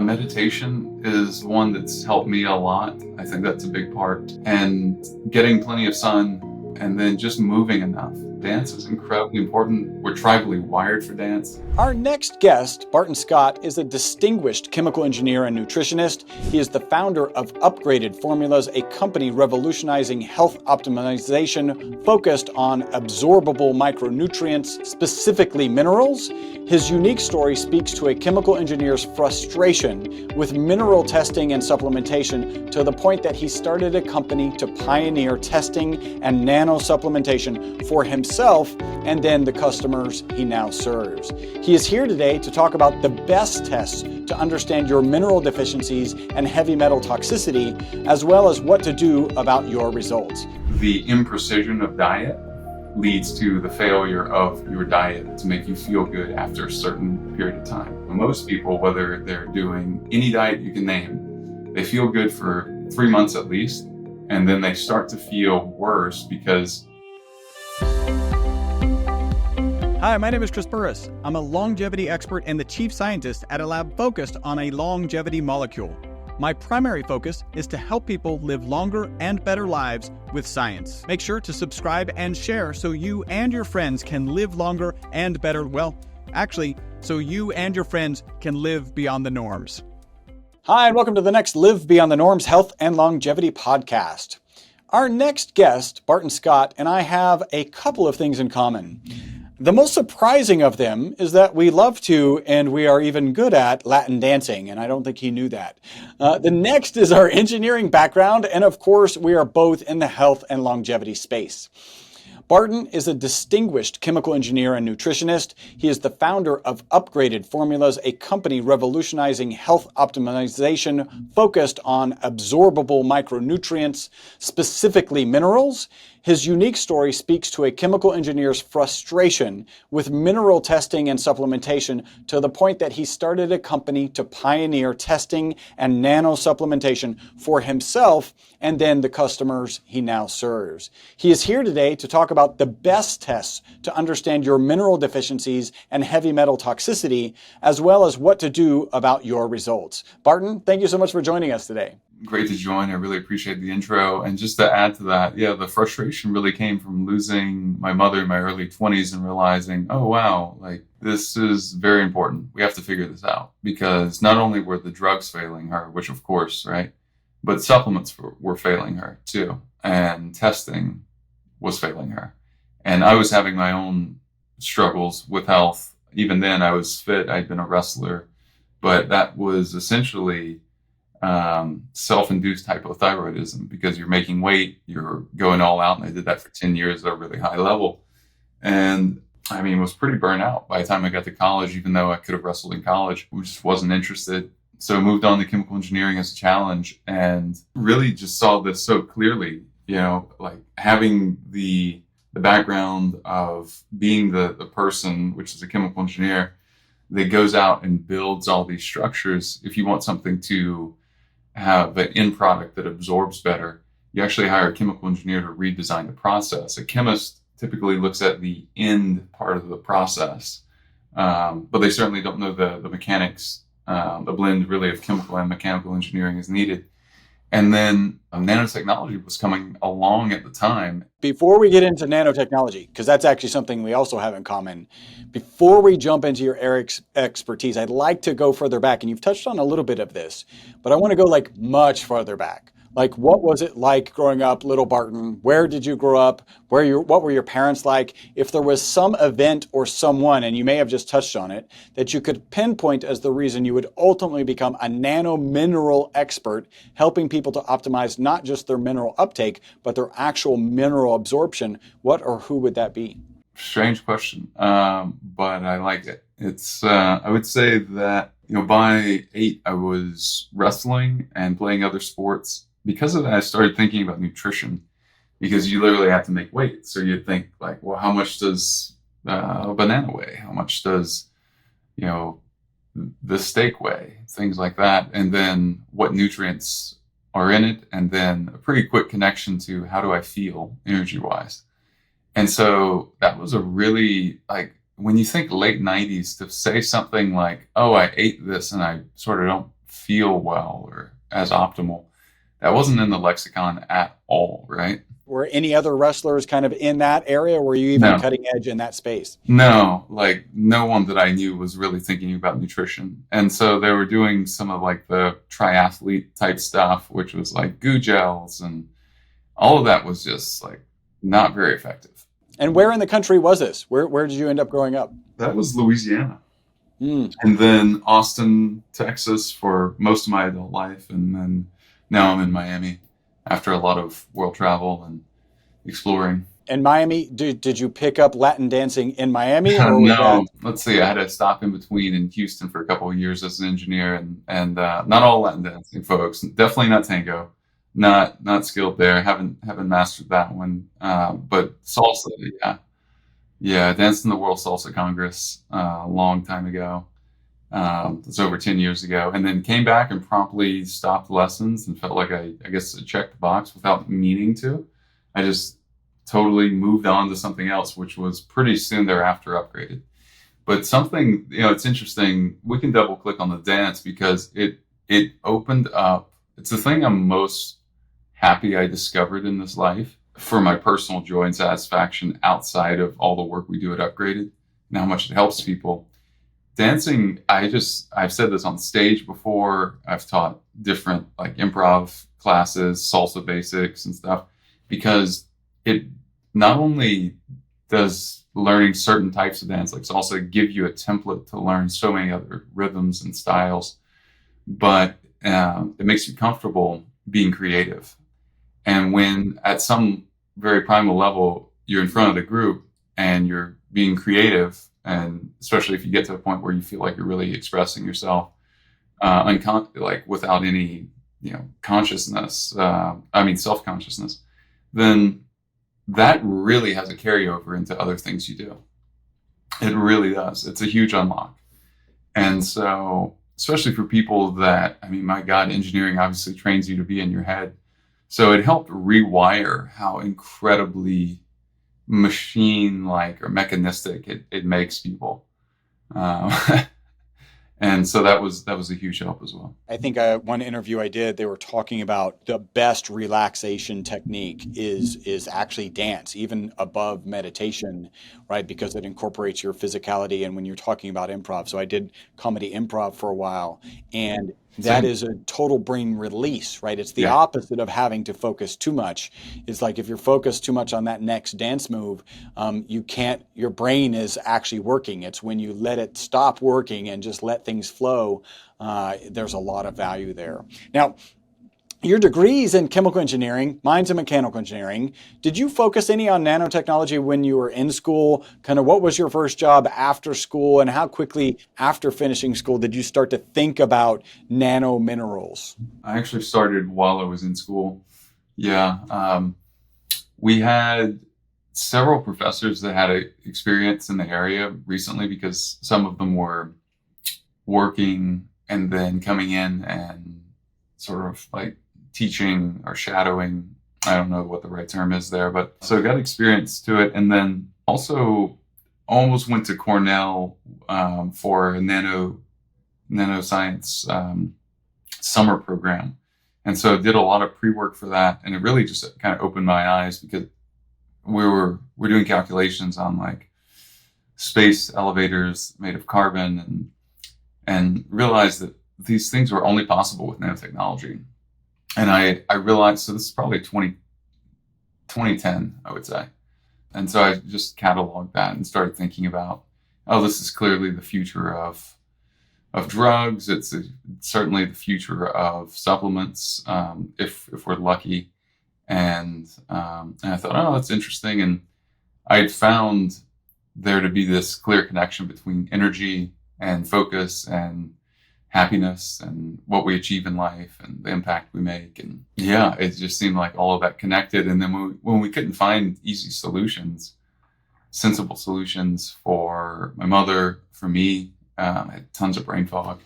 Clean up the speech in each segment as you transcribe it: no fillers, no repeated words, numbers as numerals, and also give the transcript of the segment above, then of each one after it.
Meditation is one that's helped me a lot. I think that's a big part. And getting plenty of sun and then just moving enough. Dance is incredibly important. We're tribally wired for dance. Our next guest, Barton Scott, is a distinguished chemical engineer and nutritionist. He is the founder of Upgraded Formulas, a company revolutionizing health optimization focused on absorbable micronutrients, specifically minerals. His unique story speaks to a chemical engineer's frustration with mineral testing and supplementation to the point that he started a company to pioneer testing and nano supplementation for himself and then the customers he now serves. He is here today to talk about the best tests to understand your mineral deficiencies and heavy metal toxicity, as well as what to do about your results. The imprecision of diet leads to the failure of your diet to make you feel good after a certain period of time. Most people, whether they're doing any diet you can name, they feel good for 3 months at least, and then they start to feel worse because... Hi, my name is Chris Burris. I'm a longevity expert and the chief scientist at a lab focused on a longevity molecule. My primary focus is to help people live longer and better lives with science. Make sure to subscribe and share so you and your friends can live longer and better, so you and your friends can live beyond the norms. Hi, and welcome to the next Live Beyond the Norms Health and Longevity podcast. Our next guest, Barton Scott, and I have a couple of things in common. The most surprising of them is that we love to, and we are even good at, Latin dancing, and I don't think he knew that. The next is our engineering background, and of course, we are both in the health and longevity space. Barton is a distinguished chemical engineer and nutritionist. He is the founder of Upgraded Formulas, a company revolutionizing health optimization focused on absorbable micronutrients, specifically minerals. His unique story speaks to a chemical engineer's frustration with mineral testing and supplementation to the point that he started a company to pioneer testing and nano supplementation for himself and then the customers he now serves. He is here today to talk about the best tests to understand your mineral deficiencies and heavy metal toxicity, as well as what to do about your results. Barton, thank you so much for joining us today. Great to join. I really appreciate the intro. And just to add to that, the frustration really came from losing my mother in my early 20s and realizing, oh, wow, this is very important. We have to figure this out, because not only were the drugs failing her, which of course, right, but supplements were failing her too. And testing was failing her. And I was having my own struggles with health. Even then I was fit. I'd been a wrestler, but that was essentially self-induced hypothyroidism, because you're making weight, you're going all out. And I did that for 10 years at a really high level. And was pretty burnt out by the time I got to college, even though I could have wrestled in college. I just wasn't interested. So I moved on to chemical engineering as a challenge and really just saw this so clearly, having the background of being the person, which is a chemical engineer, that goes out and builds all these structures. If you want something to have an end product that absorbs better, you actually hire a chemical engineer to redesign the process. A chemist typically looks at the end part of the process, but they certainly don't know the mechanics. The blend really of chemical and mechanical engineering is needed. And then nanotechnology was coming along at the time. Before we get into nanotechnology, because that's actually something we also have in common, before we jump into your expertise, I'd like to go further back. And you've touched on a little bit of this, but I want to go much farther back. What was it like growing up, little Barton? Where did you grow up? What were your parents like? If there was some event or someone, and you may have just touched on it, that you could pinpoint as the reason you would ultimately become a nano-mineral expert, helping people to optimize not just their mineral uptake, but their actual mineral absorption, what or who would that be? Strange question, but I like it. It's, I would say that, by 8, I was wrestling and playing other sports. Because of that, I started thinking about nutrition, because you literally have to make weight. So you'd think how much does a banana weigh? How much does, the steak weigh? Things like that. And then what nutrients are in it. And then a pretty quick connection to how do I feel energy wise? And so that was a really when you think late 90s, to say something like, oh, I ate this and I sort of don't feel well or as optimal. That wasn't in the lexicon at all, right? Were any other wrestlers kind of in that area? Were you even No, cutting edge in that space? no, like no one that I knew was really thinking about nutrition. And so they were doing some of like the triathlete type stuff, which was like goo gels, and all of that was just like not very effective. And where in the country was this? Where did you end up growing up? That was Louisiana. Mm. And then Austin, Texas for most of my adult life. And then now I'm in Miami after a lot of world travel and exploring. In Miami, did you pick up Latin dancing in Miami, or was that? No, let's see. I had to stop in between in Houston for a couple of years as an engineer, and not all Latin dancing folks. Definitely not tango. Not skilled there. Haven't mastered that one. But salsa, yeah, yeah. I danced in the World Salsa Congress a long time ago. It's over 10 years ago, and then came back and promptly stopped lessons and felt like I guess I checked the box without meaning to. I just totally moved on to something else, which was pretty soon thereafter upgraded. But something, it's interesting. We can double click on the dance because it opened up. It's the thing I'm most happy I discovered in this life for my personal joy and satisfaction outside of all the work we do at Upgraded and how much it helps people. Dancing, I've said this on stage before. I've taught different like improv classes, salsa basics and stuff, because it not only does learning certain types of dance like salsa give you a template to learn so many other rhythms and styles, but it makes you comfortable being creative. And when at some very primal level, you're in front of the group and you're being creative, and especially if you get to a point where you feel like you're really expressing yourself, like without any, consciousness, self-consciousness, then that really has a carryover into other things you do. It really does. It's a huge unlock. And so, especially for people that, my God, engineering obviously trains you to be in your head. So it helped rewire how incredibly machine-like or mechanistic it makes people. And so that was a huge help as well. I think one interview I did, they were talking about the best relaxation technique is actually dance, even above meditation, right? Because it incorporates your physicality. And when you're talking about improv, so I did comedy improv for a while, and that is a total brain release, right? It's the Yeah. opposite of having to focus too much. It's like if you're focused too much on that next dance move, you can't, your brain is actually working. It's when you let it stop working and just let things flow, there's a lot of value there. Now, your degrees in chemical engineering, mine's in mechanical engineering. Did you focus any on nanotechnology when you were in school? Kind of what was your first job after school, and how quickly after finishing school did you start to think about nano minerals? I actually started while I was in school. Yeah. We had several professors that had experience in the area recently because some of them were working and then coming in and sort of like teaching or shadowing. I don't know what the right term is there, but so I got experience to it. And then also almost went to Cornell for a nanoscience summer program. And so did a lot of pre-work for that. And it really just kind of opened my eyes because we're doing calculations on like space elevators made of carbon, and realized that these things were only possible with nanotechnology. And I realized, so this is probably 2010, I would say. And so I just cataloged that and started thinking about, oh, this is clearly the future of drugs. It's certainly the future of supplements, if we're lucky. And I thought, oh, that's interesting. And I'd found there to be this clear connection between energy and focus and happiness and what we achieve in life and the impact we make. And yeah, it just seemed like all of that connected. And then when we couldn't find easy solutions, sensible solutions for my mother, for me, I had tons of brain fog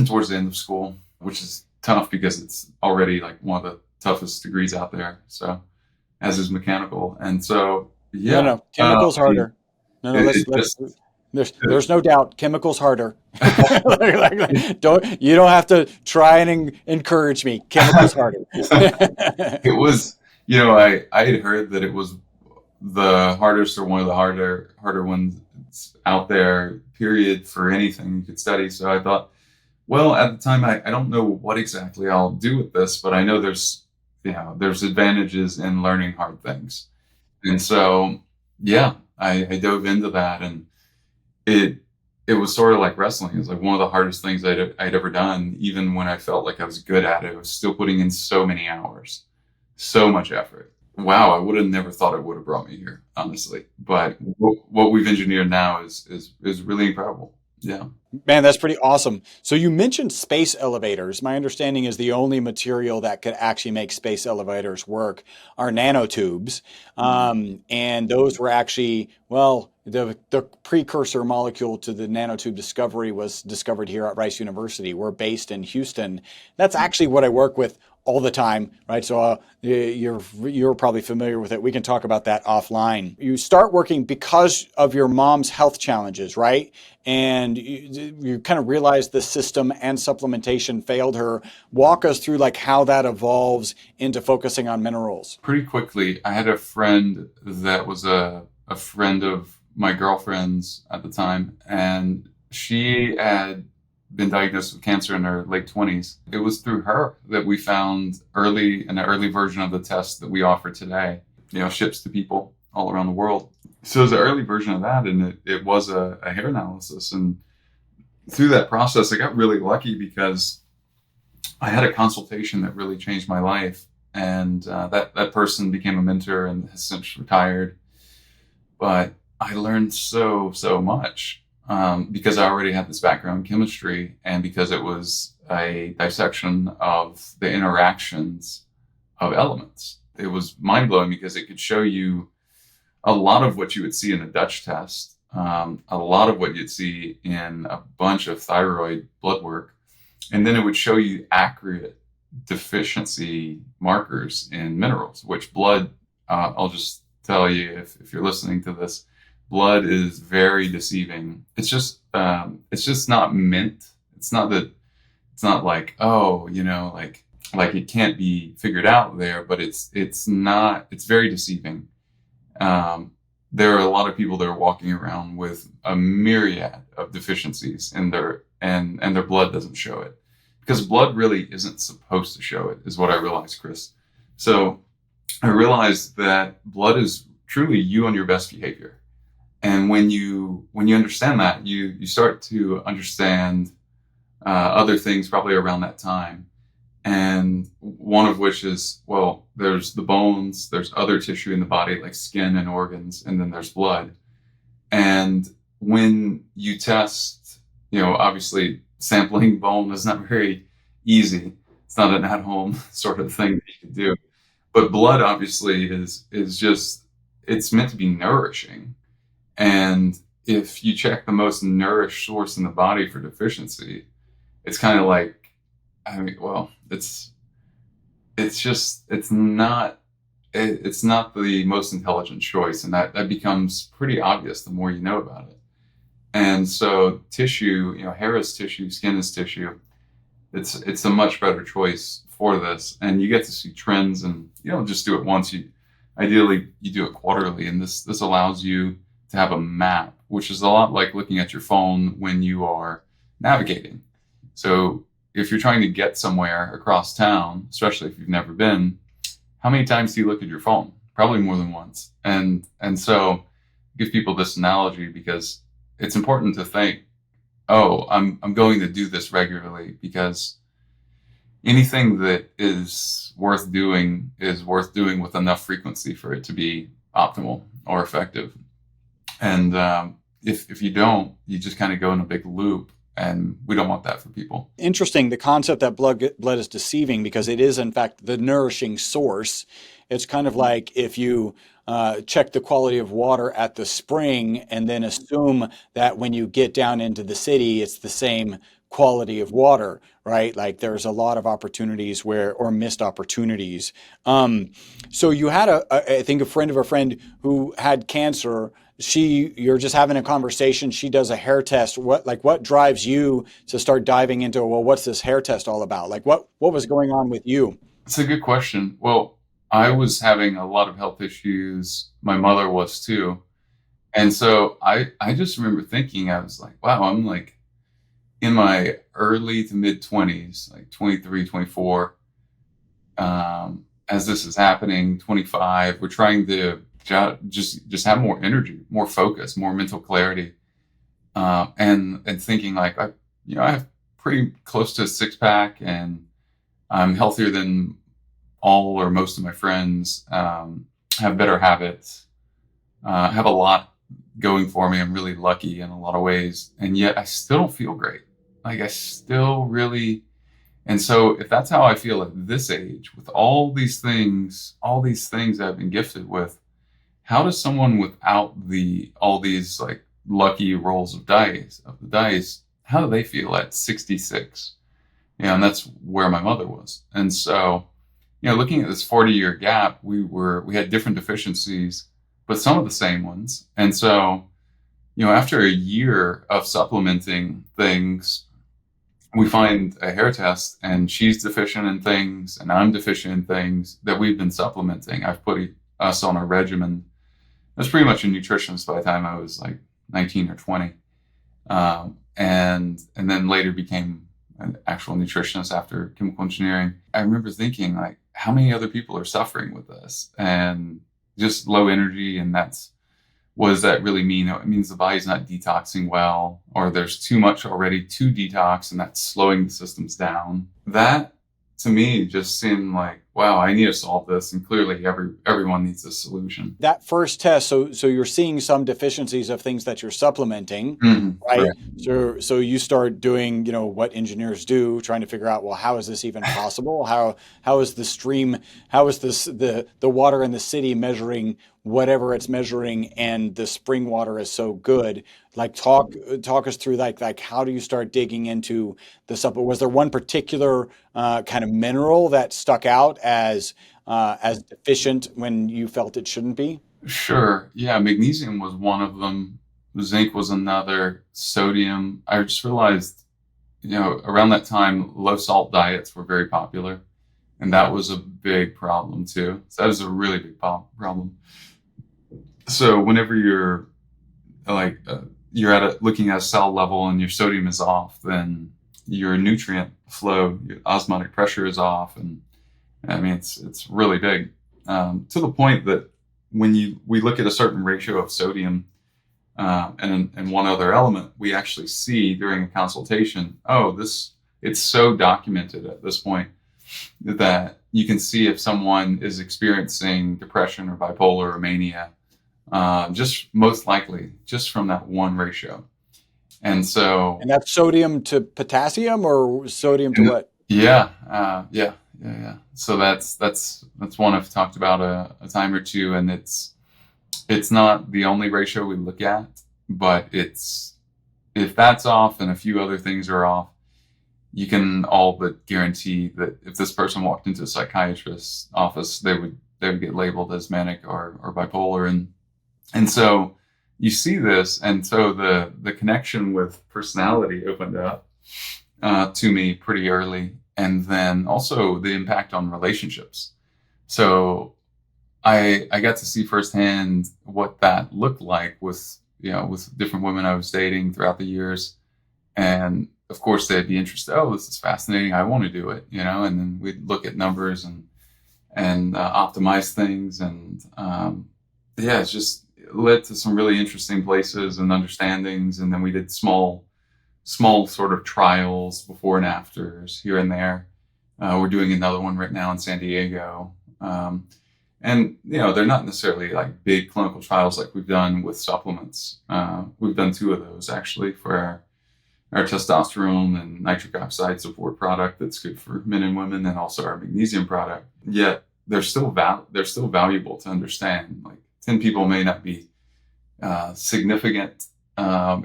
towards the end of school, which is tough because it's already like one of the toughest degrees out there. So, as is mechanical. And so, yeah. No, chemical's harder. No, There's no doubt chemicals harder. Don't, you don't have to try and encourage me. Chemicals harder. It was, I had heard that it was the hardest or one of the harder ones out there, period, for anything you could study. So I thought, well, at the time, I don't know what exactly I'll do with this, but I know there's advantages in learning hard things. And so, yeah, I dove into that, and it it was sort of like wrestling. It was like one of the hardest things I'd ever done. Even when I felt like I was good at it, I was still putting in so many hours, so much effort. Wow, I would have never thought it would have brought me here, honestly. But what we've engineered now is really incredible. Yeah. Man, that's pretty awesome. So you mentioned space elevators. My understanding is the only material that could actually make space elevators work are nanotubes. And those were actually, well, the precursor molecule to the nanotube discovery was discovered here at Rice University. We're based in Houston. That's actually what I work with all the time, right? So you're probably familiar with it. We can talk about that offline. You start working because of your mom's health challenges, right? And you kind of realize the system and supplementation failed her. Walk us through like how that evolves into focusing on minerals. Pretty quickly, I had a friend that was a friend of my girlfriend's at the time, and she had been diagnosed with cancer in her late 20s. It was through her that we found an early version of the test that we offer today, ships to people all around the world. So it was an early version of that, and it was a hair analysis. And through that process, I got really lucky because I had a consultation that really changed my life. And that person became a mentor and has since retired. But I learned so much. Because I already had this background in chemistry, and because it was a dissection of the interactions of elements. It was mind-blowing because it could show you a lot of what you would see in a Dutch test, a lot of what you'd see in a bunch of thyroid blood work, and then it would show you accurate deficiency markers in minerals, which blood, I'll just tell you if you're listening to this, blood is very deceiving. It's just not meant. It's not like, oh, like it can't be figured out there, but it's very deceiving. There are a lot of people that are walking around with a myriad of deficiencies in and their blood doesn't show it, because blood really isn't supposed to show it, is what I realized, Chris. So I realized that blood is truly you on your best behavior. And when you understand that, you start to understand other things probably around that time. And one of which is, well, there's the bones, there's other tissue in the body like skin and organs, and then there's blood. And when you test, obviously sampling bone is not very easy. It's not an at-home sort of thing that you can do. But blood obviously is just, it's meant to be nourishing. And if you check the most nourished source in the body for deficiency, it's kind of like, it's not the most intelligent choice. And that becomes pretty obvious the more you know about it. And so tissue, hair is tissue, skin is tissue. It's a much better choice for this. And you get to see trends, and you don't just do it once. Ideally you do it quarterly. And this allows you to have a map, which is a lot like looking at your phone when you are navigating. So if you're trying to get somewhere across town, especially if you've never been, how many times do you look at your phone? Probably more than once. And so give people this analogy because it's important to think, oh, I'm going to do this regularly, because anything that is worth doing with enough frequency for it to be optimal or effective. And if you don't, you just kind of go in a big loop, and we don't want that for people. Interesting, the concept that blood is deceiving, because it is in fact the nourishing source. It's kind of like if you check the quality of water at the spring and then assume that when you get down into the city, it's the same quality of water, right? Like there's a lot of opportunities where, or missed opportunities. Um, so you had I think a friend of a friend who had cancer. You're just having a conversation. She does a hair test. What drives you to start diving into, well, what's this hair test all about? Like what was going on with you? It's a good question. Well, I was having a lot of health issues. My mother was too. And so I just remember thinking, I was like, wow, I'm like in my early to mid 20s, like 23, 24, as this is happening, 25, we're trying to just have more energy, more focus, more mental clarity, and thinking like I have pretty close to a six pack, and I'm healthier than all or most of my friends. Have better habits, have a lot going for me. I'm really lucky in a lot of ways, and yet I still don't feel great. Like I still really, and so if that's how I feel at this age, with all these things I've been gifted with, how does someone without all these like lucky rolls of the dice, how do they feel at 66? And that's where my mother was. And so, looking at this 40-year gap, we had different deficiencies, but some of the same ones. And so, after a year of supplementing things, we find a hair test and she's deficient in things and I'm deficient in things that we've been supplementing. I've put us on a regimen. I was pretty much a nutritionist by the time I was like 19 or 20. And then later became an actual nutritionist after chemical engineering. I remember thinking like, how many other people are suffering with this and just low energy? And what does that really mean? It means the body's not detoxing well, or there's too much already to detox and that's slowing the systems down. That to me just seemed like, wow, I need to solve this. And clearly everyone needs a solution. That first test, so you're seeing some deficiencies of things that you're supplementing, right? Right. So you start doing, what engineers do, trying to figure out, well, how is this even possible? How is the stream, how is this the water in the city measuring whatever it's measuring, and the spring water is so good? Like talk us through like how do you start digging into the supplement? Was there one particular kind of mineral that stuck out as deficient when you felt it shouldn't be? Sure. Yeah. Magnesium was one of them. Zinc was another. Sodium. I just realized, around that time, low salt diets were very popular. And that was a big problem too. So that was a really big problem. So whenever you're like, looking at a cell level and your sodium is off, then your nutrient flow, your osmotic pressure is off. And I mean, it's really big, to the point that when we look at a certain ratio of sodium and one other element, we actually see during a consultation, it's so documented at this point that you can see if someone is experiencing depression or bipolar or mania, just most likely just from that one ratio. And so, And that's sodium to potassium or sodium to what? yeah, yeah. So that's one I've talked about a time or two, and it's not the only ratio we look at, but if that's off and a few other things are off, you can all but guarantee that if this person walked into a psychiatrist's office, they would get labeled as manic or bipolar, and so you see this, and so the connection with personality opened up to me pretty early, and then also the impact on relationships. So I got to see firsthand what that looked like with different women I was dating throughout the years, and of course they'd be interested. Oh, this is fascinating. I want to do it, and then we'd look at numbers and optimize things, and it's just led to some really interesting places and understandings. And then we did small sort of trials before and afters here and there. We're doing another one right now in San Diego. And they're not necessarily like big clinical trials like we've done with supplements. We've done two of those actually for our testosterone and nitric oxide support product that's good for men and women, and also our magnesium product. Yet they're still valuable to understand. Like 10 people may not be significant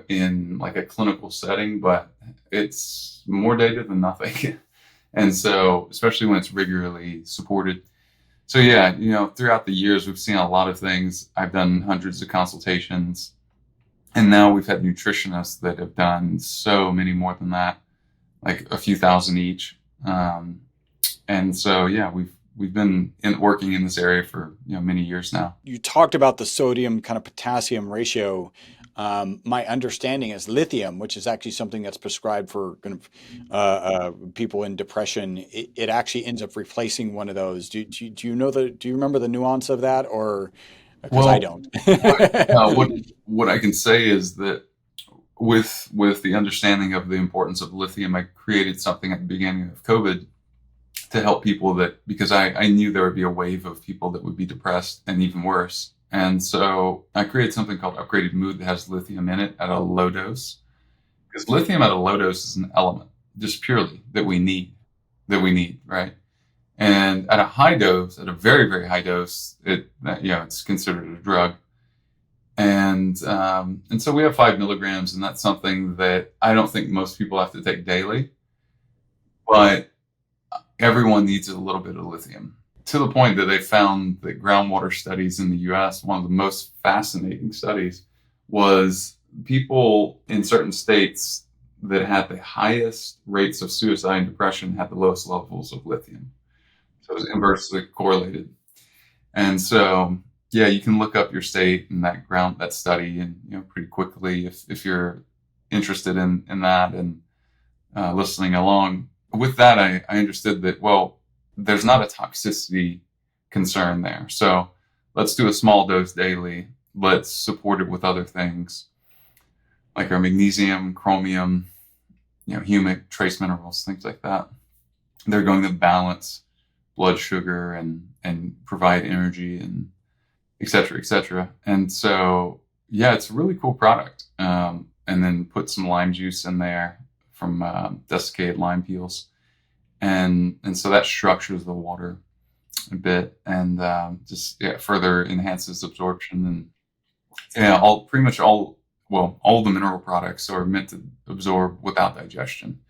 in like a clinical setting, but it's more data than nothing. And so, especially when it's rigorously supported. So yeah, throughout the years, we've seen a lot of things. I've done hundreds of consultations, and now we've had nutritionists that have done so many more than that, like a few thousand each. And so, yeah, we've been working in this area for many years now. You talked about the sodium kind of potassium ratio. My understanding is lithium, which is actually something that's prescribed for kind of people in depression. It actually ends up replacing one of those. Do you know do you remember the nuance of that, or because I Well, don't? what I can say is that with the understanding of the importance of lithium, I created something at the beginning of COVID to help people because I knew there would be a wave of people that would be depressed and even worse. And so I created something called Upgraded Mood that has lithium in it at a low dose. Because lithium at a low dose is an element, just purely that we need, right? And at a high dose, at a very, very high dose, it's considered a drug. And so we have 5 milligrams, and that's something that I don't think most people have to take daily, but everyone needs a little bit of lithium, to the point that they found that groundwater studies in the US, one of the most fascinating studies, was people in certain states that had the highest rates of suicide and depression had the lowest levels of lithium. So it was inversely correlated. And so, yeah, you can look up your state and that study, and pretty quickly if you're interested in that and listening along. With that, I understood that, well, there's not a toxicity concern there. So let's do a small dose daily. Let's support it with other things like our magnesium, chromium, humic, trace minerals, things like that. They're going to balance blood sugar and provide energy and et cetera, et cetera. And so, yeah, it's a really cool product. And then put some lime juice in there from desiccated lime peels. And so that structures the water a bit and further enhances absorption. And all the mineral products are meant to absorb without digestion,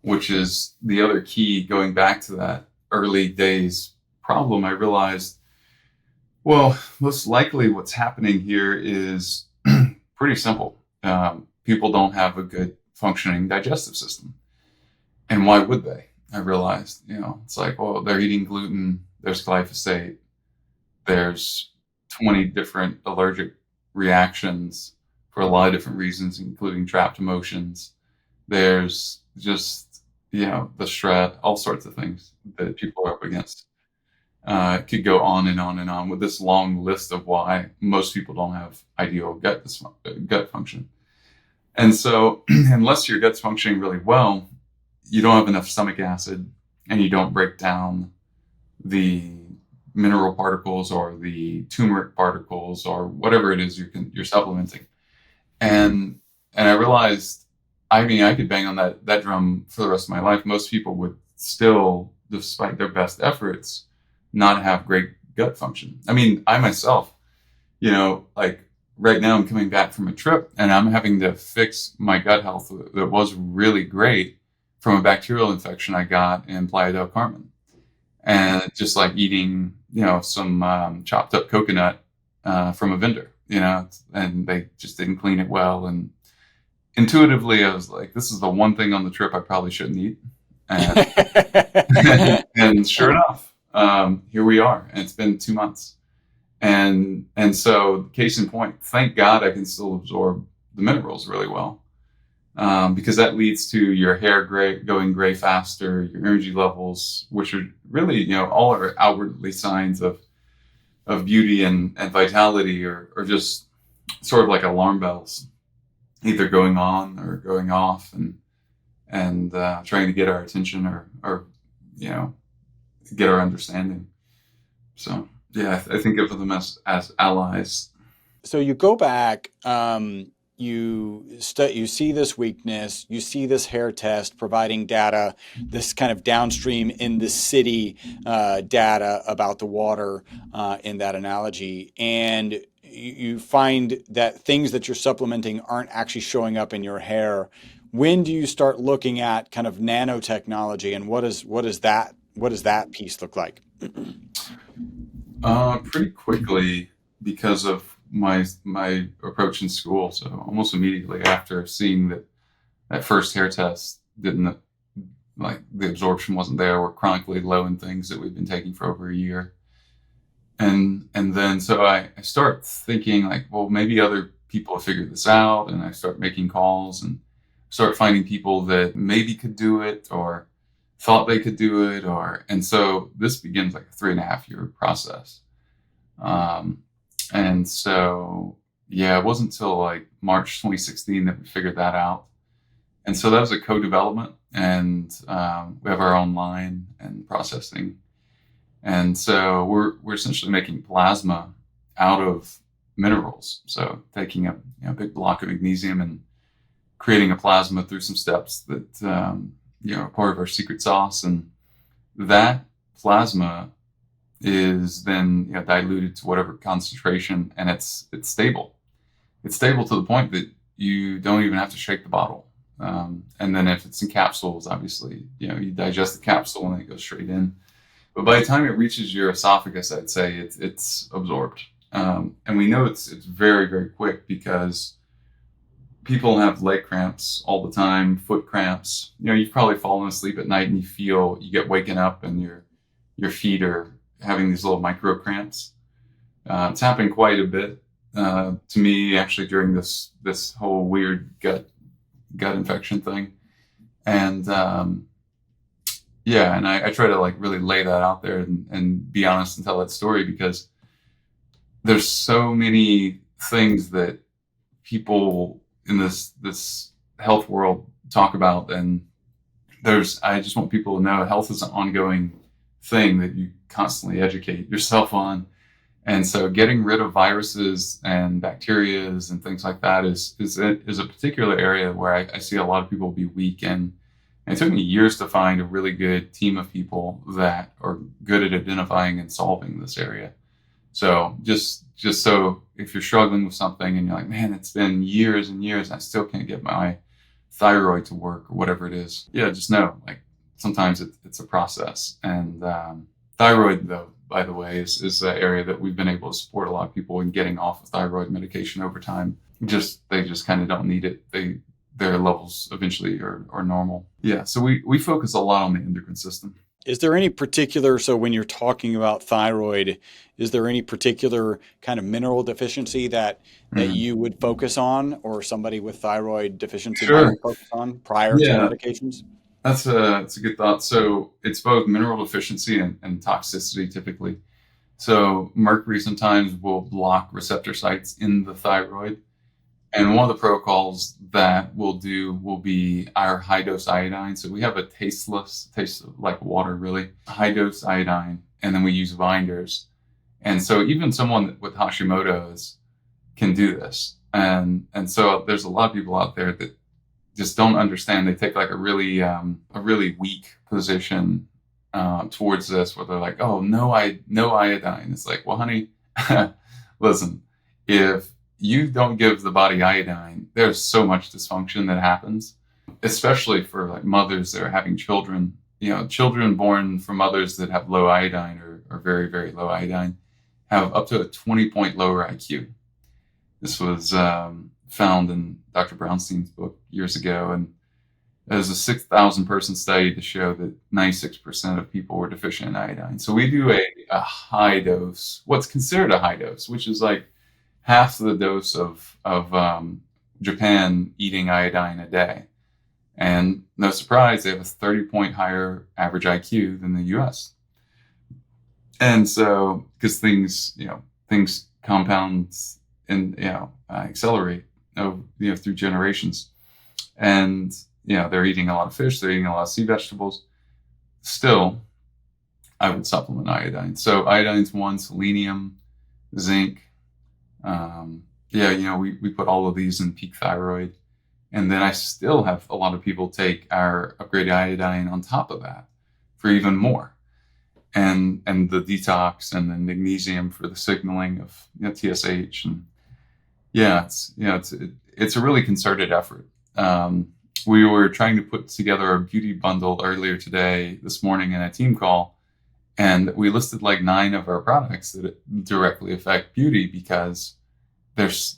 which is the other key. Going back to that early days problem, I realized, well, most likely what's happening here is pretty simple. People don't have a good functioning digestive system. And why would they? I realized, it's like, well, they're eating gluten, there's glyphosate, there's 20 different allergic reactions for a lot of different reasons, including trapped emotions. There's just, the stress, all sorts of things that people are up against. It could go on and on and on with this long list of why most people don't have ideal gut function. And so unless your gut's functioning really well, you don't have enough stomach acid and you don't break down the mineral particles or the turmeric particles or whatever it is you're supplementing. And I realized, I could bang on that drum for the rest of my life. Most people would still, despite their best efforts, not have great gut function. I myself, like right now I'm coming back from a trip and I'm having to fix my gut health that was really great from a bacterial infection I got in Playa del Carmen. And just like eating, some chopped up coconut from a vendor, and they just didn't clean it well. And intuitively, I was like, this is the one thing on the trip I probably shouldn't eat. And sure enough, here we are. And it's been 2 months. And so, case in point, thank God I can still absorb the minerals really well. Because that leads to your hair going gray faster, your energy levels, which are really, all are outwardly signs of beauty and vitality, or just sort of like alarm bells, either going on or going off, and trying to get our attention or get our understanding. So yeah, I think of them as allies. So you go back, you see this weakness, you see this hair test providing data, this kind of downstream in the city data about the water in that analogy, and you find that things that you're supplementing aren't actually showing up in your hair. when do you start looking at kind of nanotechnology, and what does that piece look like? Pretty quickly because of my approach in school. So almost immediately after seeing that first hair test didn't, like, the absorption wasn't there. We're chronically low in things that we've been taking for over a year. And then so I start thinking like, well, maybe other people have figured this out, and I start making calls and start finding people that maybe could do it or thought they could do it, and so this begins like a 3.5 year process. Um, and so, yeah, it wasn't until like March 2016 that we figured that out. And so that was a co-development, and we have our own line and processing. And so we're essentially making plasma out of minerals. So taking a big block of magnesium and creating a plasma through some steps that are part of our secret sauce, and that plasma is then diluted to whatever concentration, and it's stable. It's stable to the point that you don't even have to shake the bottle. And then if it's in capsules, obviously, you digest the capsule and it goes straight in. But by the time it reaches your esophagus, I'd say it's absorbed. And we know it's very, very quick because people have leg cramps all the time, foot cramps. You've probably fallen asleep at night and you get waken up and your feet are having these little micro cramps. It's happened quite a bit to me actually during this whole weird gut infection thing. And and I try to like really lay that out there and be honest and tell that story, because there's so many things that people in this health world talk about, and I just want people to know health is an ongoing thing that you constantly educate yourself on. And so getting rid of viruses and bacterias and things like that is a particular area where I see a lot of people be weak in. And it took me years to find a really good team of people that are good at identifying and solving this area. So just so if you're struggling with something and you're like, man, it's been years and years and I still can't get my thyroid to work or whatever it is, just know, like, sometimes it's a process. And thyroid, though, by the way, is an area that we've been able to support a lot of people in getting off of thyroid medication over time. They just kind of don't need it. Their levels eventually are normal. Yeah, so we focus a lot on the endocrine system. Is there any particular, so when you're talking about thyroid, is there any particular kind of mineral deficiency that you would focus on, or somebody with thyroid deficiency might focus on prior to medications? That's a good thought. So it's both mineral deficiency and toxicity typically. So mercury sometimes will block receptor sites in the thyroid. And one of the protocols that we'll do will be our high dose iodine. So we have a tastes like water, really, high dose iodine, and then we use binders. And so even someone with Hashimoto's can do this. And so there's a lot of people out there that just don't understand. They take like a really weak position towards this, where they're like, oh, no iodine. It's like, well, honey, listen, if you don't give the body iodine, there's so much dysfunction that happens, especially for like mothers that are having children. Children born from mothers that have low iodine or very, very low iodine have up to a 20-point lower IQ. This was found in Dr. Brownstein's book years ago, and there's a 6,000 person study to show that 96% of people were deficient in iodine. So we do a high dose, what's considered a high dose, which is like half the dose of Japan eating iodine a day. And no surprise, they have a 30-point higher average IQ than the US. And so, because things compound and, accelerate, through generations. And, they're eating a lot of fish, they're eating a lot of sea vegetables. Still, I would supplement iodine. So iodine's one, selenium, zinc. We put all of these in peak thyroid. And then I still have a lot of people take our upgraded iodine on top of that for even more. And the detox and the magnesium for the signaling of TSH. And it's a really concerted effort. we were trying to put together a beauty bundle earlier today, this morning in a team call, and we listed like 9 of our products that directly affect beauty because there's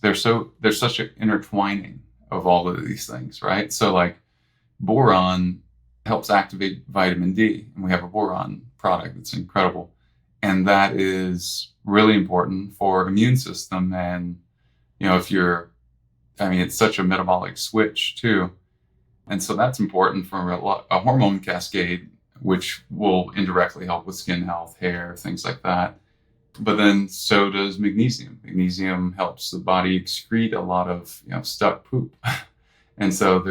such an intertwining of all of these things, right? So like boron helps activate vitamin D, and we have a boron product that's incredible. And that is really important for immune system. And, if it's such a metabolic switch too. And so that's important for a hormone cascade, which will indirectly help with skin health, hair, things like that. But then so does magnesium. Magnesium helps the body excrete a lot of, stuck poop. And so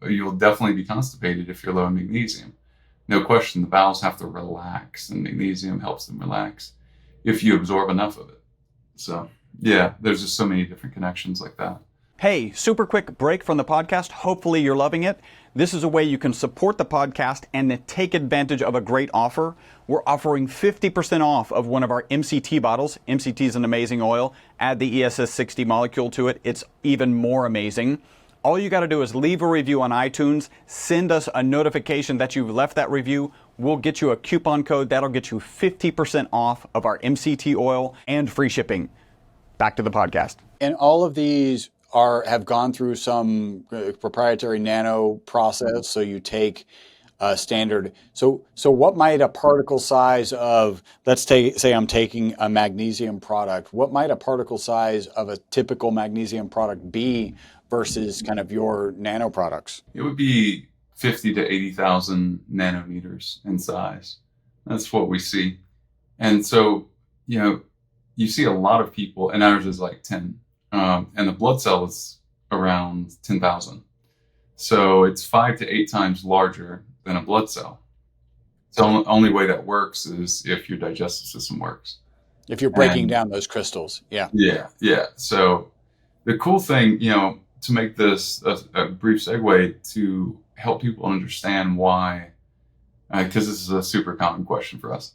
you'll definitely be constipated if you're low in magnesium. No question, the bowels have to relax, and magnesium helps them relax if you absorb enough of it. So, yeah, there's just so many different connections like that. Hey, super quick break from the podcast. Hopefully you're loving it. This is a way you can support the podcast and take advantage of a great offer. We're offering 50% off of one of our MCT bottles. MCT is an amazing oil. Add the ESS60 molecule to it. It's even more amazing. All you got to do is leave a review on iTunes. Send us a notification that you've left that review. We'll get you a coupon code that'll get you 50% off of our MCT oil and free shipping. Back to the podcast. And all of these have gone through some proprietary nano process. So you take a standard. So what might a particle size of, say I'm taking a magnesium product, what might a particle size of a typical magnesium product be versus kind of your nano products? It would be 50 to 80,000 nanometers in size. That's what we see. And so, you see a lot of people, and ours is like 10. And the blood cell is around 10,000. So it's 5 to 8 times larger than a blood cell. So the only way that works is if your digestive system works. If you're breaking down those crystals. Yeah. Yeah. So the cool thing, to make this a brief segue to help people understand why, because this is a super common question for us,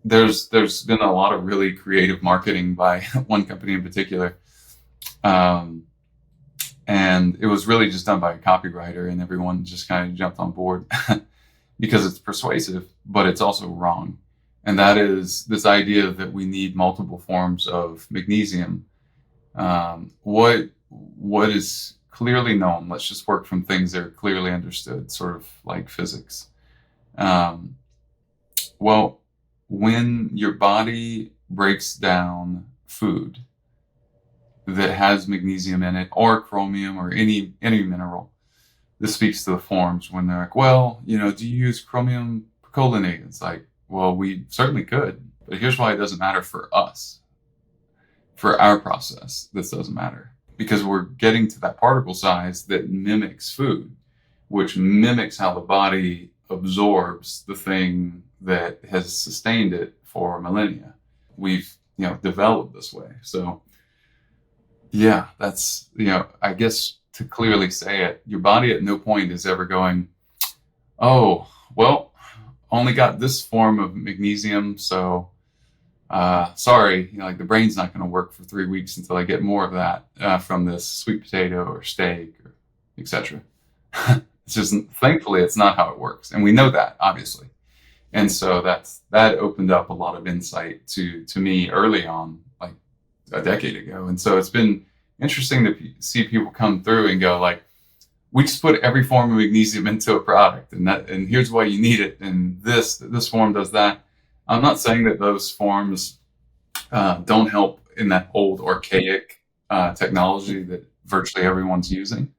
there's been a lot of really creative marketing by one company in particular. And it was really just done by a copywriter, and everyone just kind of jumped on board because it's persuasive, but it's also wrong. And that is this idea that we need multiple forms of magnesium. What is clearly known, let's just work from things that are clearly understood, sort of like physics. Well, when your body breaks down food that has magnesium in it, or chromium, or any mineral, this speaks to the forms when they're like, well, do you use chromium picolinate? It's like, well, we certainly could, but here's why it doesn't matter for us. For our process, this doesn't matter, because we're getting to that particle size that mimics food, which mimics how the body absorbs the thing that has sustained it for millennia. We've, developed this way. So yeah, that's, I guess to clearly say it, your body at no point is ever going, oh, well, only got this form of magnesium. So, sorry, like the brain's not going to work for 3 weeks until I get more of that, from this sweet potato or steak or etc. It's just, thankfully, it's not how it works. And we know that, obviously. And so that opened up a lot of insight to me early on, like a decade ago. And so it's been interesting to see people come through and go like, we just put every form of magnesium into a product, and here's why you need it. And this form does that. I'm not saying that those forms don't help in that old archaic technology that virtually everyone's using.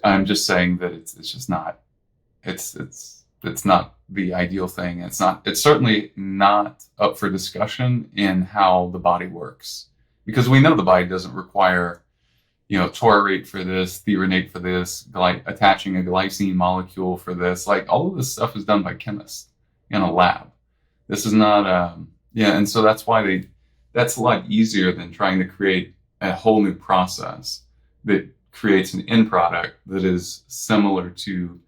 I'm just saying that it's just not. It's not the ideal thing. It's certainly not up for discussion in how the body works, because we know the body doesn't require, taurate for this, threonate for this, attaching a glycine molecule for this. Like all of this stuff is done by chemists in a lab. This is not, and so that's why that's a lot easier than trying to create a whole new process that creates an end product that is similar to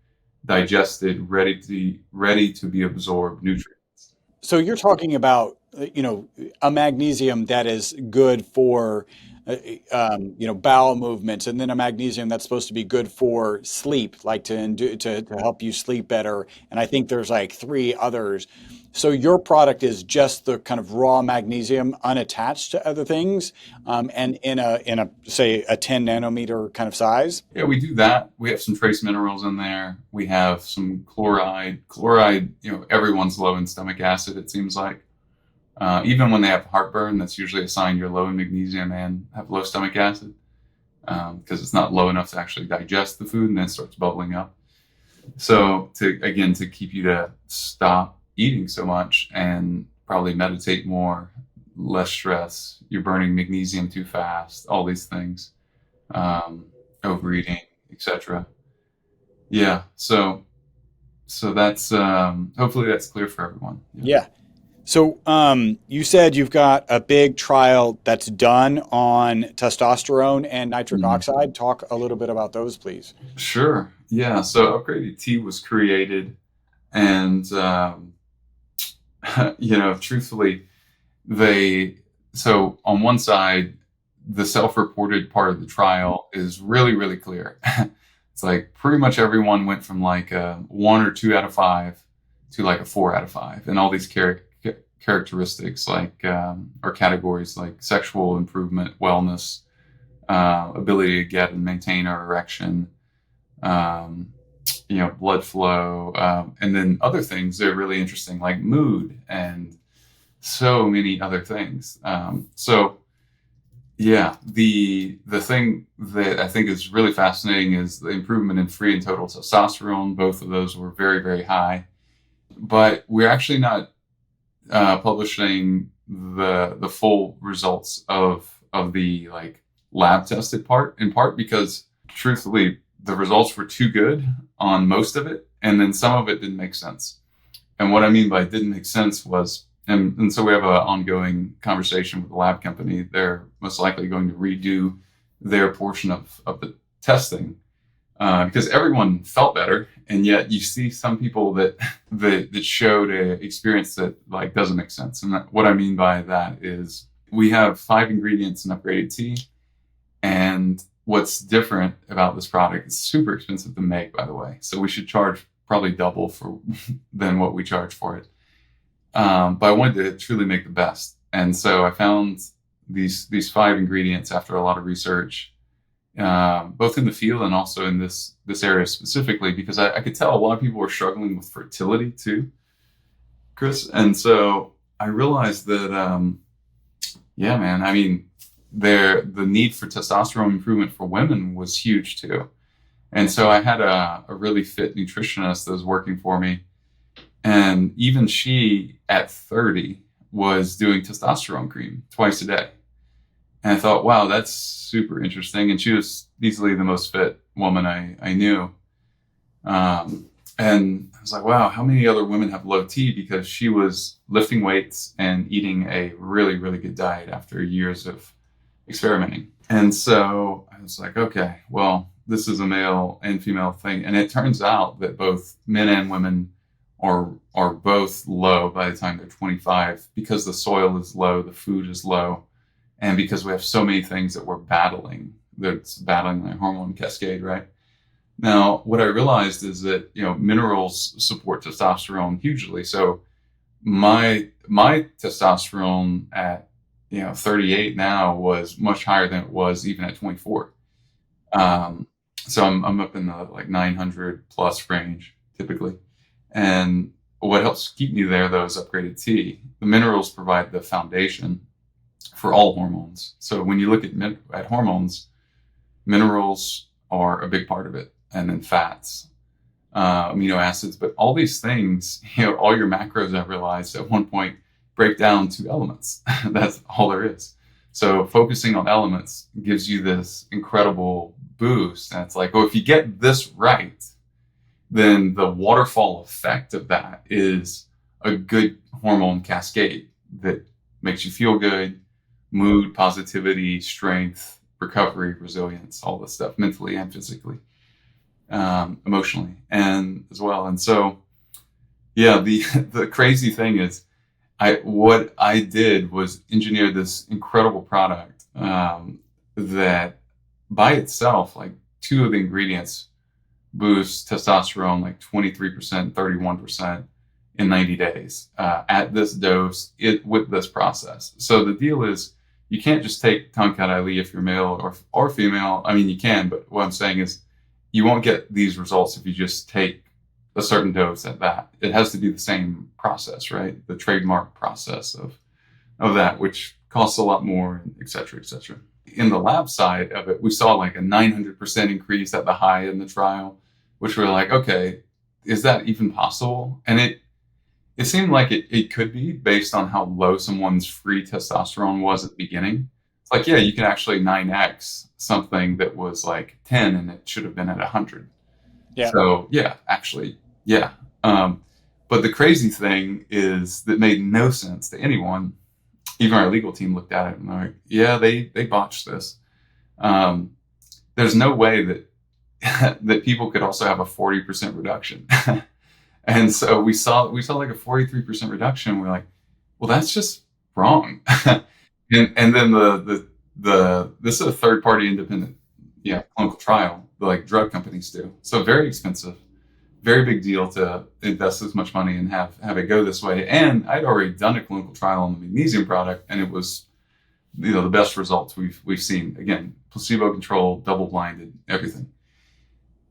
digested, ready to be absorbed nutrients. So you're talking about, a magnesium that is good for bowel movements, and then a magnesium that's supposed to be good for sleep, like to help you sleep better. And I think there's like three others. So your product is just the kind of raw magnesium unattached to other things, and in a say a 10 nanometer kind of size. Yeah, we do that. We have some trace minerals in there. We have some chloride. Chloride, everyone's low in stomach acid, it seems like. Even when they have heartburn, that's usually a sign you're low in magnesium and have low stomach acid, because it's not low enough to actually digest the food and then it starts bubbling up. So to keep you to stop eating so much and probably meditate more, less stress, you're burning magnesium too fast, all these things, overeating, etc. Yeah. So that's hopefully that's clear for everyone. Yeah. Yeah. So you said you've got a big trial that's done on testosterone and nitric Mhm. oxide. Talk a little bit about those, please. Sure. Yeah. So upgraded tea was created, and truthfully, they so on one side, the self-reported part of the trial is really, really clear. It's like pretty much everyone went from like a 1 or 2 out of 5 to like a 4 out of 5, and all these characteristics like or categories like sexual improvement, wellness, ability to get and maintain our erection, um, blood flow, and then other things that are really interesting like mood and so many other things. So yeah, the thing that I think is really fascinating is the improvement in free and total testosterone. Both of those were very, very high, but we're actually not publishing the full results of the like lab tested part, in part because truthfully the results were too good on most of it, and then some of it didn't make sense. And what I mean by didn't make sense was, and so we have an ongoing conversation with the lab company. They're most likely going to redo their portion of the testing, because everyone felt better, and yet you see some people that showed a experience that like doesn't make sense. And what I mean by that is we have 5 ingredients in upgraded tea, and what's different about this product, it's super expensive to make, by the way, so we should charge probably double for than what we charge for it. But I wanted to truly make the best, and so I found these 5 ingredients after a lot of research, both in the field and also in this area specifically, because I could tell a lot of people were struggling with fertility too, Chris. And so I realized that, yeah, man, I mean, the need for testosterone improvement for women was huge too. And so I had a really fit nutritionist that was working for me. And even she at 30 was doing testosterone cream twice a day. And I thought, wow, that's super interesting. And she was easily the most fit woman I knew. And I was like, wow, how many other women have low T? Because she was lifting weights and eating a really, really good diet after years of experimenting. And so I was like, okay, well, this is a male and female thing. And it turns out that both men and women are both low by the time they're 25, because the soil is low, the food is low, and because we have so many things that we're battling, that's battling the hormone cascade, right? Now, what I realized is that, minerals support testosterone hugely. So my testosterone at, 38 now was much higher than it was even at 24. So I'm up in the like 900 plus range typically. And what helps keep me there, though, is upgraded tea. The minerals provide the foundation for all hormones. So when you look at hormones, minerals are a big part of it, and then fats, amino acids, but all these things, all your macros, I've realized at one point, break down to elements. That's all there is. So focusing on elements gives you this incredible boost. And it's like, oh, if you get this right, then the waterfall effect of that is a good hormone cascade that makes you feel good, mood, positivity, strength, recovery, resilience, all this stuff, mentally and physically, emotionally, and as well. And so, yeah, the crazy thing is, what I did was engineer this incredible product that by itself, like two of the ingredients boost testosterone like 23%, 31% in 90 days at this dose with this process. So the deal is you can't just take Tongkat Ali if you're male or female. I mean, you can, but what I'm saying is you won't get these results if you just take a certain dose at that. It has to be the same process, right? The trademark process of that, which costs a lot more, et cetera, et cetera. In the lab side of it, we saw like a 900% increase at the high in the trial, which we're like, okay, is that even possible? And it seemed like it could be based on how low someone's free testosterone was at the beginning. It's like, yeah, you can actually 9x something that was like 10 and it should have been at 100. Yeah. So yeah, actually, yeah. But the crazy thing is that made no sense to anyone. Even our legal team looked at it and they're like, yeah, they botched this. There's no way that people could also have a 40% reduction. And so we saw like a 43% reduction. We're like, well, that's just wrong. and then this is a third party independent, clinical trial, like drug companies do. So very expensive, very big deal to invest this much money and have it go this way. And I'd already done a clinical trial on the magnesium product, and it was, the best results we've seen. Again, placebo controlled, double blinded, everything.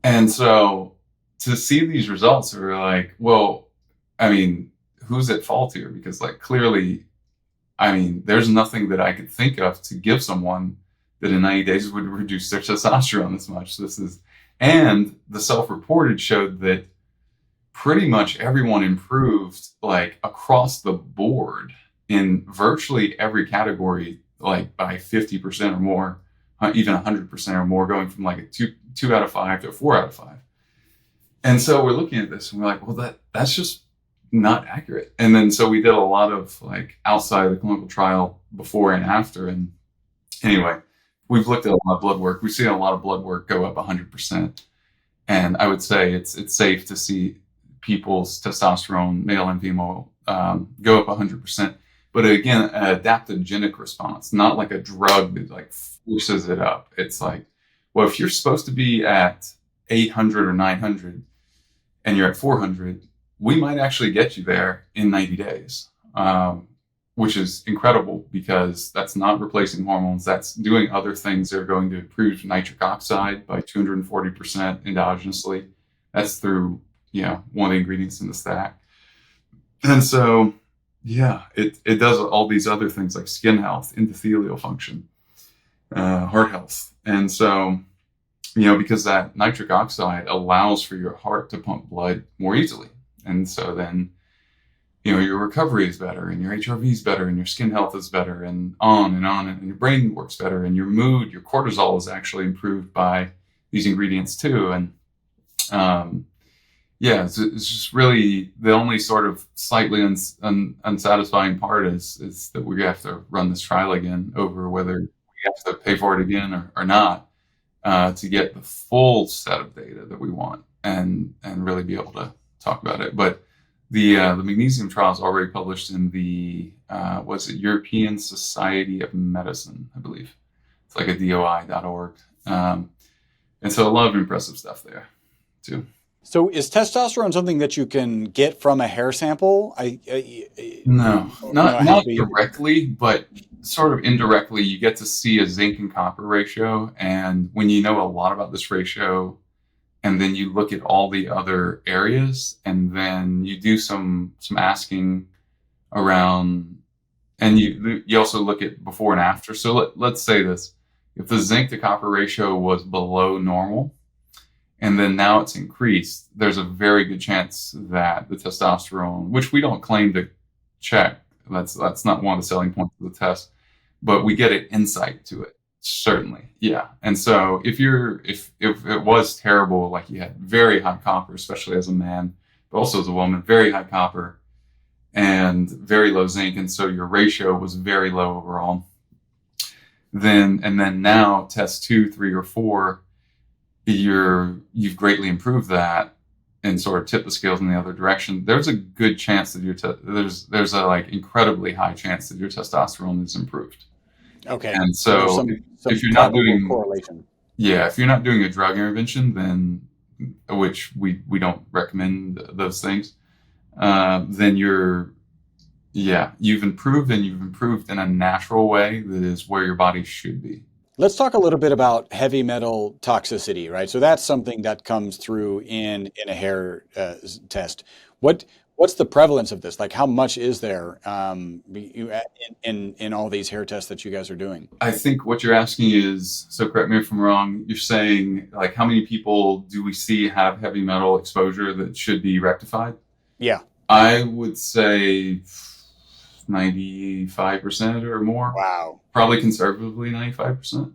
And so to see these results, we were like, well, I mean, who's at fault here? Because like clearly, I mean, there's nothing that I could think of to give someone that in 90 days would reduce their testosterone this much. And the self-reported showed that pretty much everyone improved like across the board in virtually every category, like by 50% or more, even 100% or more, going from like a two out of 5 to a 4 out of 5. And so we're looking at this and we're like, well, that's just not accurate. And then so we did a lot of like outside of the clinical trial before and after. And anyway, we've looked at a lot of blood work. We've seen a lot of blood work go up 100%. And I would say it's safe to see people's testosterone, male and female, go up 100%. But again, an adaptogenic response, not like a drug that like forces it up. It's like, well, if you're supposed to be at 800 or 900 and you're at 400, we might actually get you there in 90 days, which is incredible because that's not replacing hormones. That's doing other things that are going to improve nitric oxide by 240% endogenously. That's through, one of the ingredients in the stack. And so, yeah, it does all these other things like skin health, endothelial function, heart health. And so, because that nitric oxide allows for your heart to pump blood more easily. And so then, your recovery is better and your HRV is better and your skin health is better and on, and your brain works better and your mood, your cortisol is actually improved by these ingredients too. And, it's just really the only sort of slightly unsatisfying part is that we have to run this trial again over whether we have to pay for it again or not. To get the full set of data that we want and really be able to talk about it. But the magnesium trial is already published in the European Society of Medicine, I believe. It's like a DOI.org. And so a lot of impressive stuff there too. So is testosterone something that you can get from a hair sample? No, not directly, but sort of indirectly. You get to see a zinc and copper ratio. And when you know a lot about this ratio, and then you look at all the other areas, and then you do some asking around, and you also look at before and after. So let's say this. If the zinc to copper ratio was below normal, and then now it's increased, there's a very good chance that the testosterone, which we don't claim to check, that's not one of the selling points of the test, but we get an insight to it, certainly. Yeah. And so if it was terrible, like you had very high copper, especially as a man, but also as a woman, very high copper and very low zinc, and so your ratio was very low overall, then now test 2, 3, or 4, you've greatly improved that and sort of tip the scales in the other direction. There's a good chance that there's a like incredibly high chance that your testosterone is improved. Okay. And So there's so if some you're not probable doing, correlation. yeah, if you're not doing a drug intervention, then which we don't recommend those things, then you've improved, and you've improved in a natural way that is where your body should be. Let's talk a little bit about heavy metal toxicity, right? So that's something that comes through in a hair test. What what's the prevalence of this? Like, how much is there in all these hair tests that you guys are doing? I think what you're asking is, so correct me if I'm wrong, you're saying like how many people do we see have heavy metal exposure that should be rectified? Yeah. I would say 95% or more, Wow. probably conservatively 95%.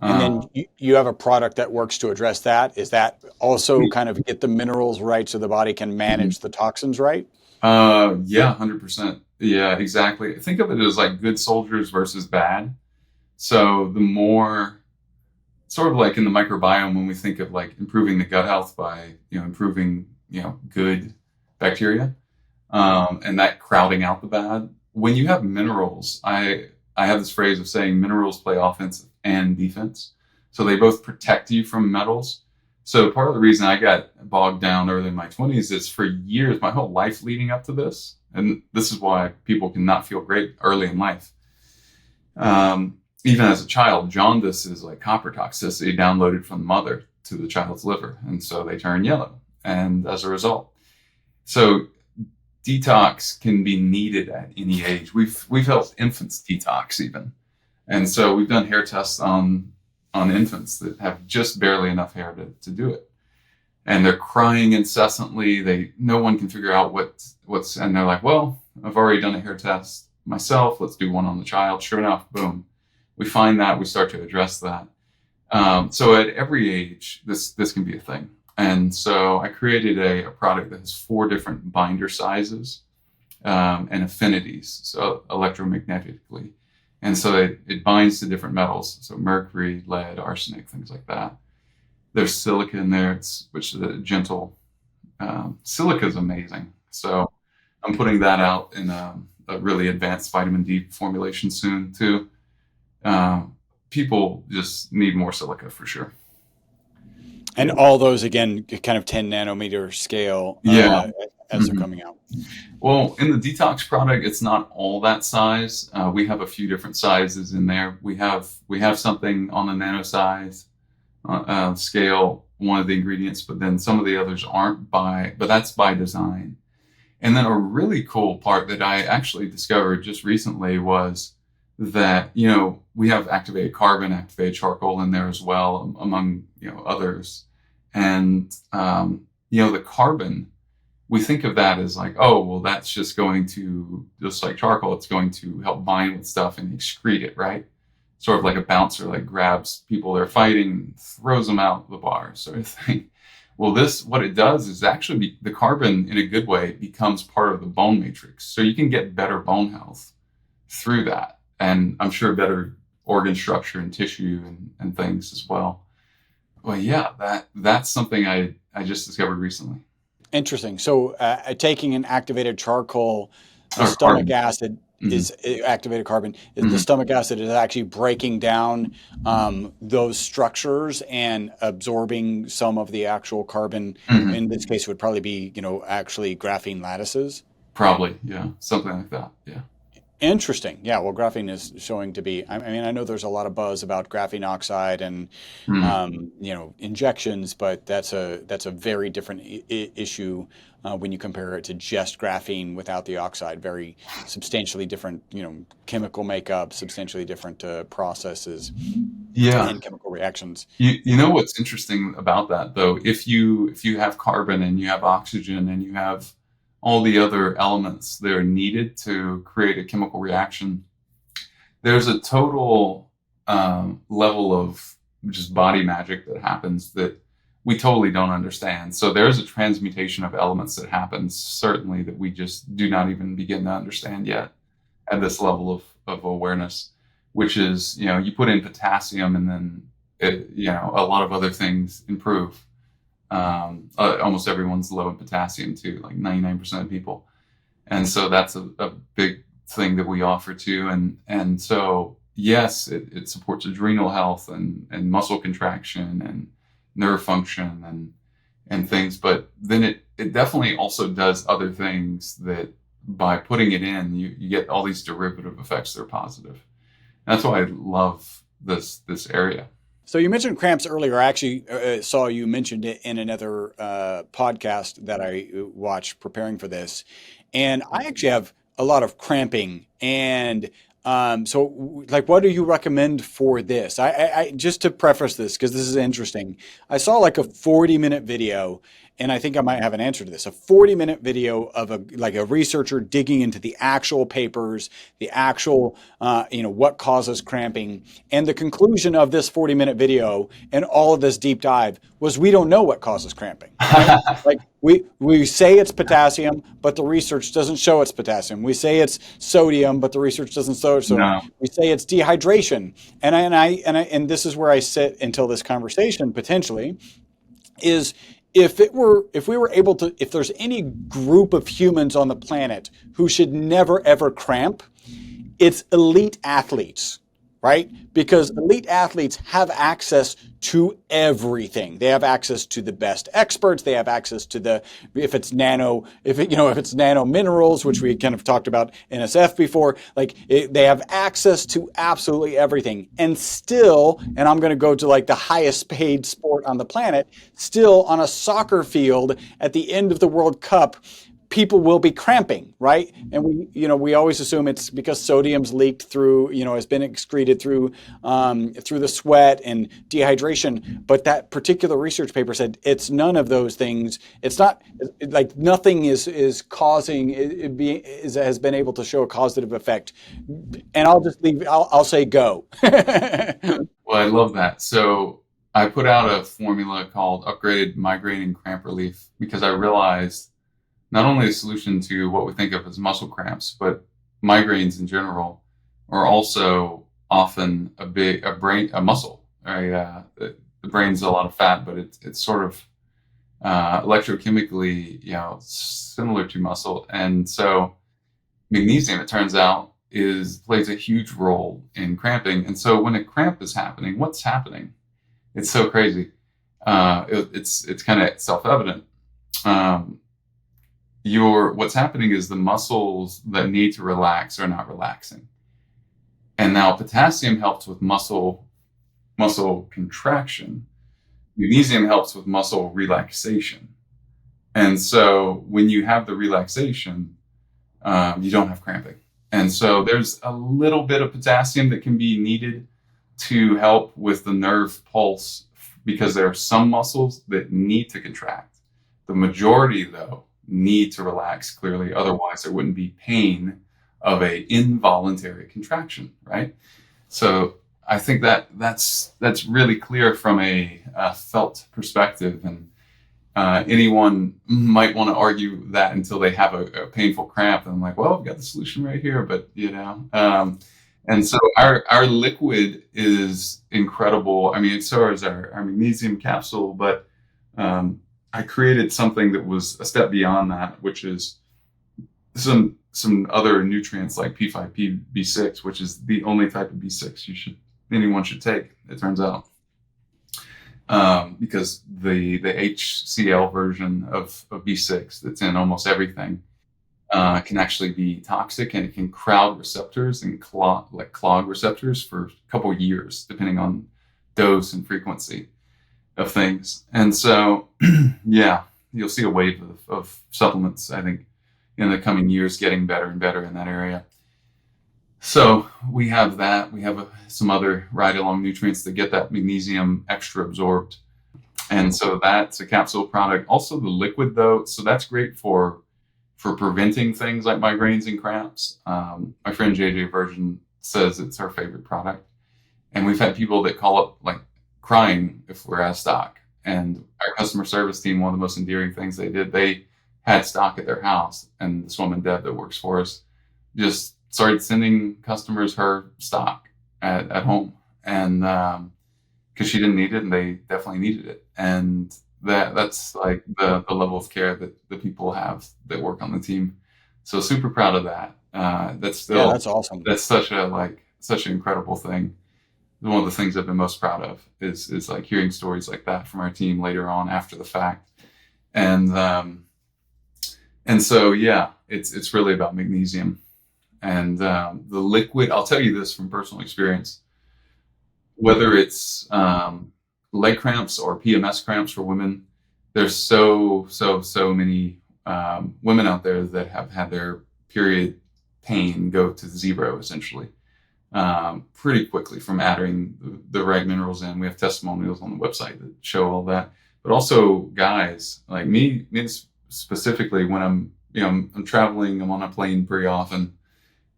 And then Uh, you have a product that works to address that. Is that also kind of get the minerals right so the body can manage the toxins right? yeah, 100%. Yeah, exactly. Think of it as like good soldiers versus bad. So the more, sort of like in the microbiome, when we think of like improving the gut health by, improving, good bacteria, and that crowding out the bad. When you have minerals, I have this phrase of saying minerals play offense and defense. So they both protect you from metals. So part of the reason I got bogged down early in my 20s is for years, my whole life leading up to this, and this is why people cannot feel great early in life. Even as a child, jaundice is like copper toxicity downloaded from the mother to the child's liver, and so they turn yellow. And as a result, so detox can be needed at any age. We've helped infants detox even, and so we've done hair tests on infants that have just barely enough hair to do it, and they're crying incessantly. No one can figure out what's, and they're like, well, I've already done a hair test myself. Let's do one on the child. Sure enough, boom, we find that, we start to address that. So at every age, this can be a thing. And so I created a product that has 4 different binder sizes, and affinities, so electromagnetically. And so it binds to different metals, so mercury, lead, arsenic, things like that. There's silica in there, which is a gentle, silica is amazing. So I'm putting that out in a really advanced vitamin D formulation soon too. People just need more silica for sure. And all those again, kind of 10 nanometer scale Yeah. as they're Mhm. coming out. Well, in the detox product, it's not all that size. We have a few different sizes in there. We have something on the nano size scale, one of the ingredients, but then some of the others aren't but that's by design. And then a really cool part that I actually discovered just recently was that, we have activated carbon, activated charcoal in there as well, among, others. And, the carbon, we think of that as like, oh, well, that's just going to, just like charcoal, it's going to help bind with stuff and excrete it, right? Sort of like a bouncer, like grabs people they're fighting and throws them out the bar, sort of thing. Well, what it does is actually the carbon, in a good way, becomes part of the bone matrix. So you can get better bone health through that. And I'm sure better organ structure and tissue and things as well. Well, yeah, that's something I just discovered recently. Interesting. So, taking an activated charcoal, the Or stomach carbon. acid Hmm. is activated carbon. The Hmm. stomach acid is actually breaking down those structures and absorbing some of the actual carbon. Hmm. In this case, it would probably be, actually graphene lattices. Probably, yeah, something like that. Yeah. Interesting. Yeah. Well, graphene is showing to be. I mean, I know there's a lot of buzz about graphene oxide and Hmm. injections, but that's a very different issue when you compare it to just graphene without the oxide. Very substantially different, chemical makeup, substantially different processes Yeah. and chemical reactions. You know what's interesting about that though? If you have carbon and you have oxygen and you have all the other elements that are needed to create a chemical reaction, there's a total level of just body magic that happens that we totally don't understand. So there's a transmutation of elements that happens, certainly, that we just do not even begin to understand yet at this level of awareness, which is, you put in potassium and then a lot of other things improve. Almost everyone's low in potassium too, like 99% of people. And so that's a big thing that we offer too. And so yes, it supports adrenal health and muscle contraction and nerve function and things, but then it definitely also does other things that by putting it in, you get all these derivative effects that are positive. That's why I love this area. So you mentioned cramps earlier. I actually saw you mentioned it in another podcast that I watched preparing for this, and I actually have a lot of cramping. And like, what do you recommend for this? I just to preface this because this is interesting. I saw like a 40-minute video, and I think I might have an answer to this. A 40-minute video of a researcher digging into the actual papers, the actual what causes cramping, and the conclusion of this 40-minute video and all of this deep dive was we don't know what causes cramping, right? Like we say it's potassium, but the research doesn't show it's potassium. We say it's sodium, but the research doesn't show it's sodium. No. We say it's dehydration, and this is where I sit until this conversation potentially is if we were able to, if there's any group of humans on the planet who should never ever cramp, it's elite athletes, right? Because elite athletes have access to everything. They have access to the best experts. They have access to if it's nano minerals, which we kind of talked about NSF before, they have access to absolutely everything. And still, and I'm going to go to like the highest paid sport on the planet, still on a soccer field at the end of the World Cup, people will be cramping, right? And we always assume it's because sodium's leaked through, has been excreted through the sweat and dehydration. But that particular research paper said it's none of those things. It's not like nothing is causing has been able to show a causative effect. And I'll just leave. I'll say go. Well, I love that. So I put out a formula called Upgraded Migraine and Cramp Relief because I realized not only a solution to what we think of as muscle cramps, but migraines in general are also often a muscle. Right? The brain's a lot of fat, but it's sort of electrochemically, similar to muscle. And so magnesium, it turns out, plays a huge role in cramping. And so when a cramp is happening, what's happening? It's so crazy. It's kind of self-evident. What's happening is the muscles that need to relax are not relaxing. And now potassium helps with muscle contraction. Magnesium helps with muscle relaxation. And so when you have the relaxation, you don't have cramping. And so there's a little bit of potassium that can be needed to help with the nerve pulse because there are some muscles that need to contract. The majority, though, need to relax clearly. Otherwise, there wouldn't be pain of a involuntary contraction, right? So I think that's really clear from a felt perspective, and anyone might want to argue that until they have a painful cramp. And I'm like, well, I've got the solution right here, but and so our liquid is incredible. I mean, so is our magnesium capsule, but I created something that was a step beyond that, which is some other nutrients like P5, B6, which is the only type of B6 anyone should take, it turns out. Because the HCl version of B6 that's in almost everything can actually be toxic, and it can crowd receptors and clog receptors for a couple of years, depending on dose and frequency of things. And so, yeah, you'll see a wave of supplements, I think, in the coming years getting better and better in that area. So we have that. We have some other ride-along nutrients that get that magnesium extra absorbed. And so that's a capsule product. Also the liquid, though, so that's great for preventing things like migraines and cramps. My friend JJ Virgin says it's her favorite product. And we've had people that call up like crying if we're out of stock. And our customer service team, one of the most endearing things they did, they had stock at their house. And this woman, Deb, that works for us, just started sending customers her stock at home. And because she didn't need it, and they definitely needed it. And that's like the level of care that the people have that work on the team. So super proud of that. That's still, that's awesome. That's such a such an incredible thing. One of the things I've been most proud of is like hearing stories like that from our team later on after the fact. And so, yeah, it's really about magnesium. And the liquid, I'll tell you this from personal experience, whether it's leg cramps or PMS cramps for women, there's so many women out there that have had their period pain go to zero, essentially, pretty quickly from adding the right minerals in. We have testimonials on the website that show all that. But also guys like me specifically, when I'm traveling, I'm on a plane pretty often,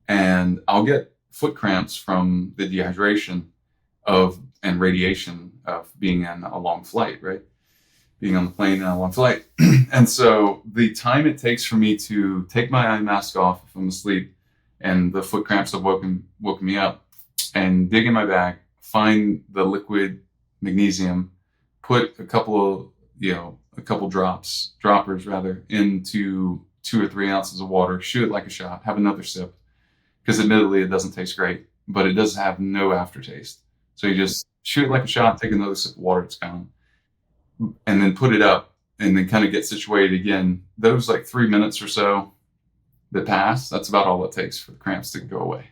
and I'll get foot cramps from the dehydration and radiation of being in a long flight, right? Being on the plane in a long flight. And so the time it takes for me to take my eye mask off if I'm asleep and the foot cramps have woken me up, and dig in my bag, find the liquid magnesium, put a couple droppers into 2 or 3 ounces of water, shoot it like a shot, have another sip, because admittedly it doesn't taste great, but it does have no aftertaste. So you just shoot it like a shot, take another sip of water, it's gone, and then put it up, and then kind of get situated again. Those like 3 minutes or so that pass, that's about all it takes for the cramps to go away.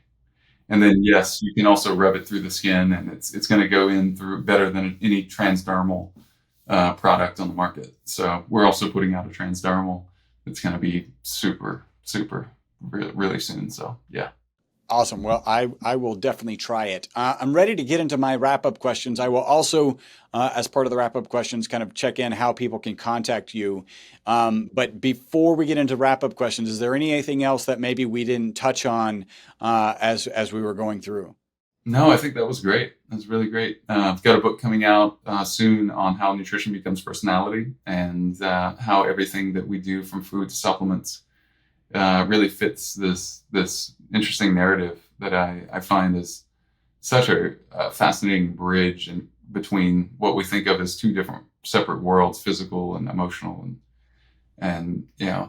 And then, yes, you can also rub it through the skin, and it's going to go in through better than any transdermal product on the market. So we're also putting out a transdermal that's going to be super, really soon. So, yeah. Awesome. Well, I will definitely try it. I'm ready to get into my wrap-up questions. I will also, as part of the wrap-up questions, kind of check in how people can contact you. But before we get into wrap-up questions, is there anything else that maybe we didn't touch on as we were going through? No, I think that was great. That was really great. I've got a book coming out soon on how nutrition becomes personality, and how everything that we do from food to supplements really fits this interesting narrative that I find is such a fascinating bridge between what we think of as two different separate worlds, physical and emotional, and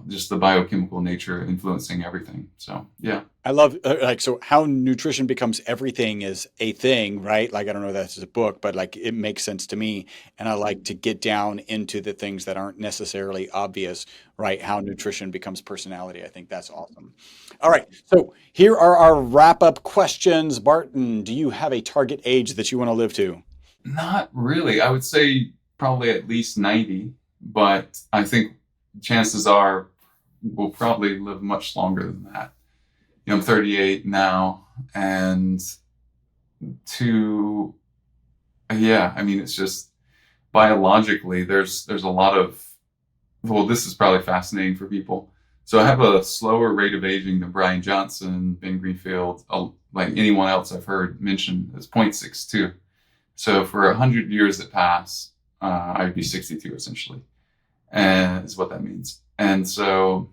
just the biochemical nature influencing everything. So, yeah. I love so how nutrition becomes everything is a thing, right? Like, I don't know if that's a book, but like it makes sense to me. And I like to get down into the things that aren't necessarily obvious, right? How nutrition becomes personality. I think that's awesome. All right. So here are our wrap up questions. Barton, do you have a target age that you want to live to? Not really. I would say probably at least 90, but I think chances are we'll probably live much longer than that. I'm 38 now, and it's just biologically there's a lot of, well, this is probably fascinating for people. So I have a slower rate of aging than Brian Johnson, Ben Greenfield, like anyone else I've heard mention, is 0.62. So for 100 years that pass, I'd be 62 essentially, and is what that means. And so,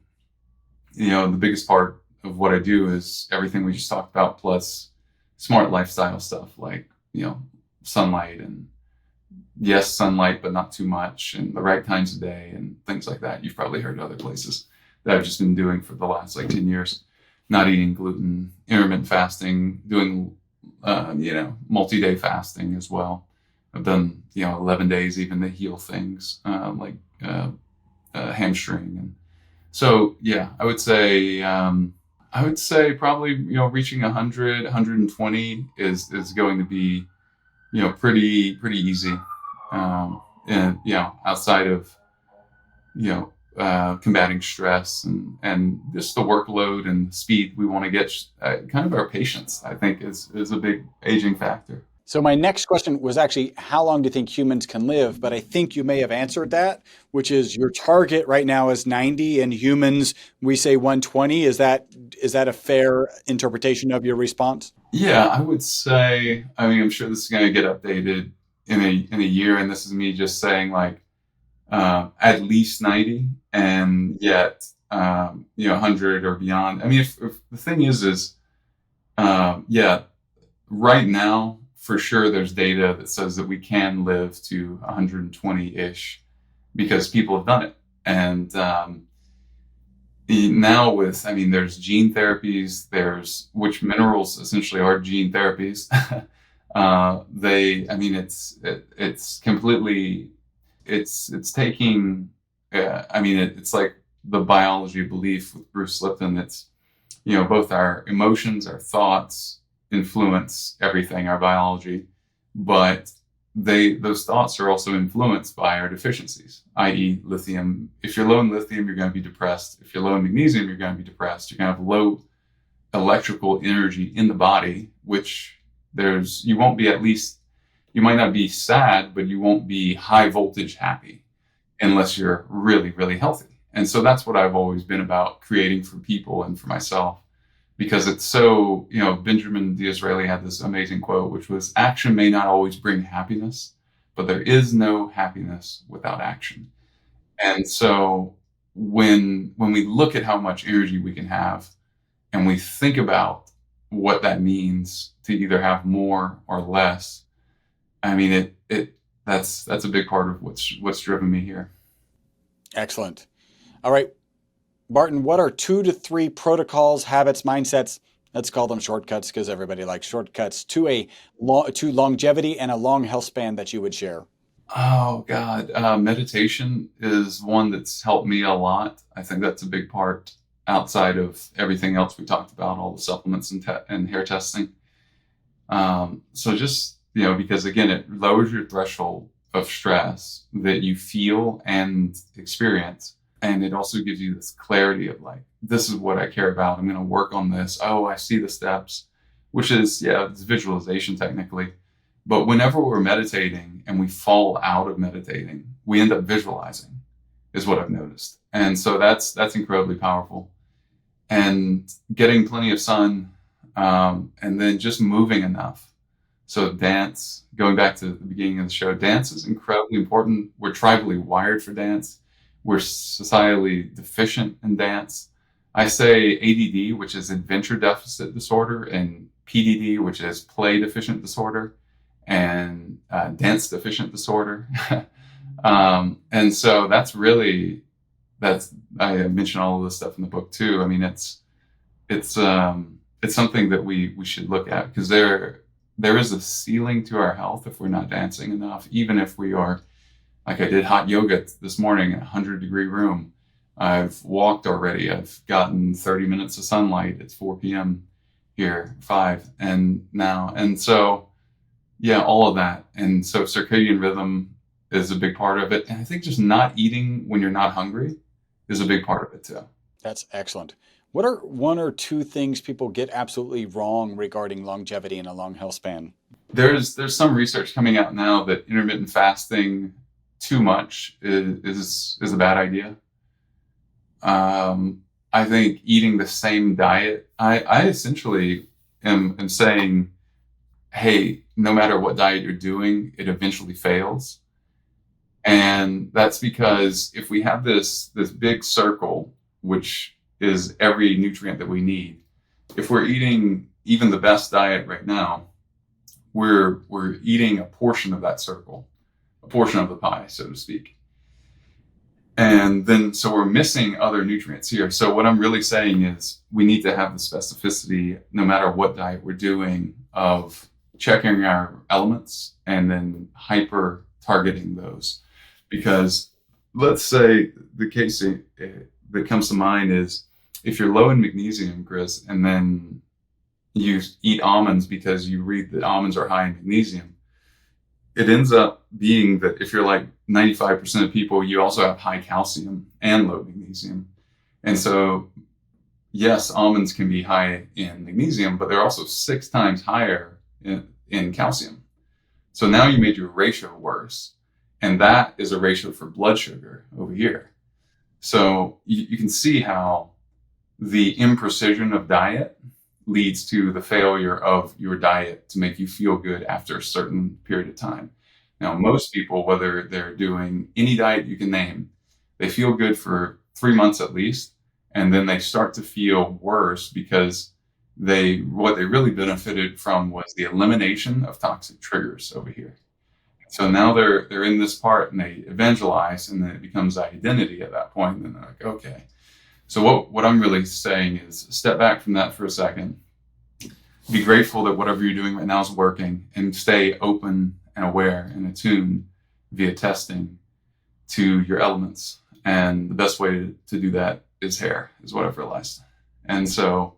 the biggest part of what I do is everything we just talked about, plus smart lifestyle stuff like, sunlight, and yes, sunlight, but not too much, and the right times of day and things like that. You've probably heard other places that I've just been doing for the last 10 years, not eating gluten, intermittent fasting, doing, multi-day fasting as well. I've done, 11 days even to heal things, like hamstring. And so, yeah, I would say probably, reaching 100, 120 is going to be, pretty easy. And, outside of, combating stress and just the workload and speed we want to get, kind of our patience, I think is a big aging factor. So my next question was actually, how long do you think humans can live? But I think you may have answered that, which is your target right now is 90, and humans, we say 120. Is that a fair interpretation of your response? Yeah, I would say, I'm sure this is going to get updated in a year, and this is me just saying at least 90, and yet, 100 or beyond. If the thing is, right now, for sure, there's data that says that we can live to 120-ish because people have done it. And Now with, I mean, there's gene therapies, there's which minerals essentially are gene therapies. I mean, it's completely, it's taking, I mean, it's like the biology belief with Bruce Lipton. It's, both our emotions, our thoughts influence everything, our biology, but those thoughts are also influenced by our deficiencies, i.e. lithium. If you're low in lithium, you're going to be depressed. If you're low in magnesium, you're going to be depressed. You're going to have low electrical energy in the body, which you won't be, at least you might not be sad, but you won't be high voltage happy unless you're really, really healthy. And so that's what I've always been about creating for people and for myself, because it's so, Benjamin Disraeli had this amazing quote, which was, action may not always bring happiness, but there is no happiness without action. And so when we look at how much energy we can have and we think about what that means to either have more or less, I mean, that's a big part of what's driven me here. Excellent. All right, Barton, what are 2 to 3 protocols, habits, mindsets? Let's call them shortcuts because everybody likes shortcuts to longevity and a long health span that you would share. Oh God, meditation is one that's helped me a lot. I think that's a big part outside of everything else we talked about, all the supplements and hair testing. So just, because again, it lowers your threshold of stress that you feel and experience. And it also gives you this clarity of like, this is what I care about. I'm going to work on this. Oh, I see the steps, which is, it's visualization technically. But whenever we're meditating and we fall out of meditating, we end up visualizing, is what I've noticed. And so that's incredibly powerful. And getting plenty of sun, and then just moving enough. So dance, going back to the beginning of the show, dance is incredibly important. We're tribally wired for dance. We're societally deficient in dance. I say ADD, which is adventure deficit disorder, and PDD, which is play deficient disorder, and dance deficient disorder. And so I mentioned all of this stuff in the book too. I mean, it's something that we should look at, because there is a ceiling to our health if we're not dancing enough, even if we are. Like, I did hot yoga this morning in a 100-degree room. I've walked already. I've gotten 30 minutes of sunlight. It's 4 p.m. here, 5 and now. And so, all of that. And so circadian rhythm is a big part of it. And I think just not eating when you're not hungry is a big part of it too. That's excellent. What are 1 or 2 things people get absolutely wrong regarding longevity and a long health span? There's some research coming out now that intermittent fasting too much is a bad idea. I think eating the same diet, I essentially am saying, hey, no matter what diet you're doing, it eventually fails. And that's because if we have this big circle, which is every nutrient that we need, if we're eating even the best diet right now, we're eating a portion of that circle, a portion of the pie, so to speak. And then, so we're missing other nutrients here. So what I'm really saying is we need to have the specificity, no matter what diet we're doing, of checking our elements and then hyper targeting those. Because let's say the case that comes to mind is, if you're low in magnesium, Chris, and then you eat almonds because you read that almonds are high in magnesium, it ends up being that if you're like 95% of people, you also have high calcium and low magnesium. And so, yes, almonds can be high in magnesium, but they're also 6 times higher in calcium. So now you made your ratio worse. And that is a ratio for blood sugar over here. So you can see how the imprecision of diet leads to the failure of your diet to make you feel good after a certain period of time. Now, most people, whether they're doing any diet you can name, they feel good for 3 months at least, and then they start to feel worse because what they really benefited from was the elimination of toxic triggers over here. So now they're in this part and they evangelize, and then it becomes identity at that point. And they're like, okay. So what I'm really saying is step back from that for a second. Be grateful that whatever you're doing right now is working, and stay open and aware and attuned via testing to your elements. And the best way to do that is hair, is what I've realized. And so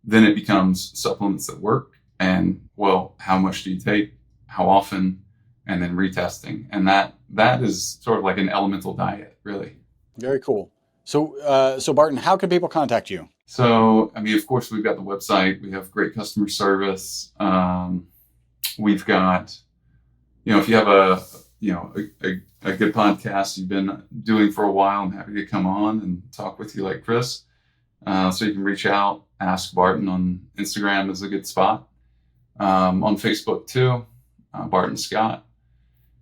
then it becomes supplements that work, and well, how much do you take, how often, and then retesting. And that is sort of like an elemental diet, really. Very cool. So Barton, how can people contact you? So, I mean, of course, we've got the website. We have great customer service. We've got, if you have a good podcast you've been doing for a while, I'm happy to come on and talk with you like Chris. So you can reach out, ask Barton on Instagram is a good spot. On Facebook too, Barton Scott.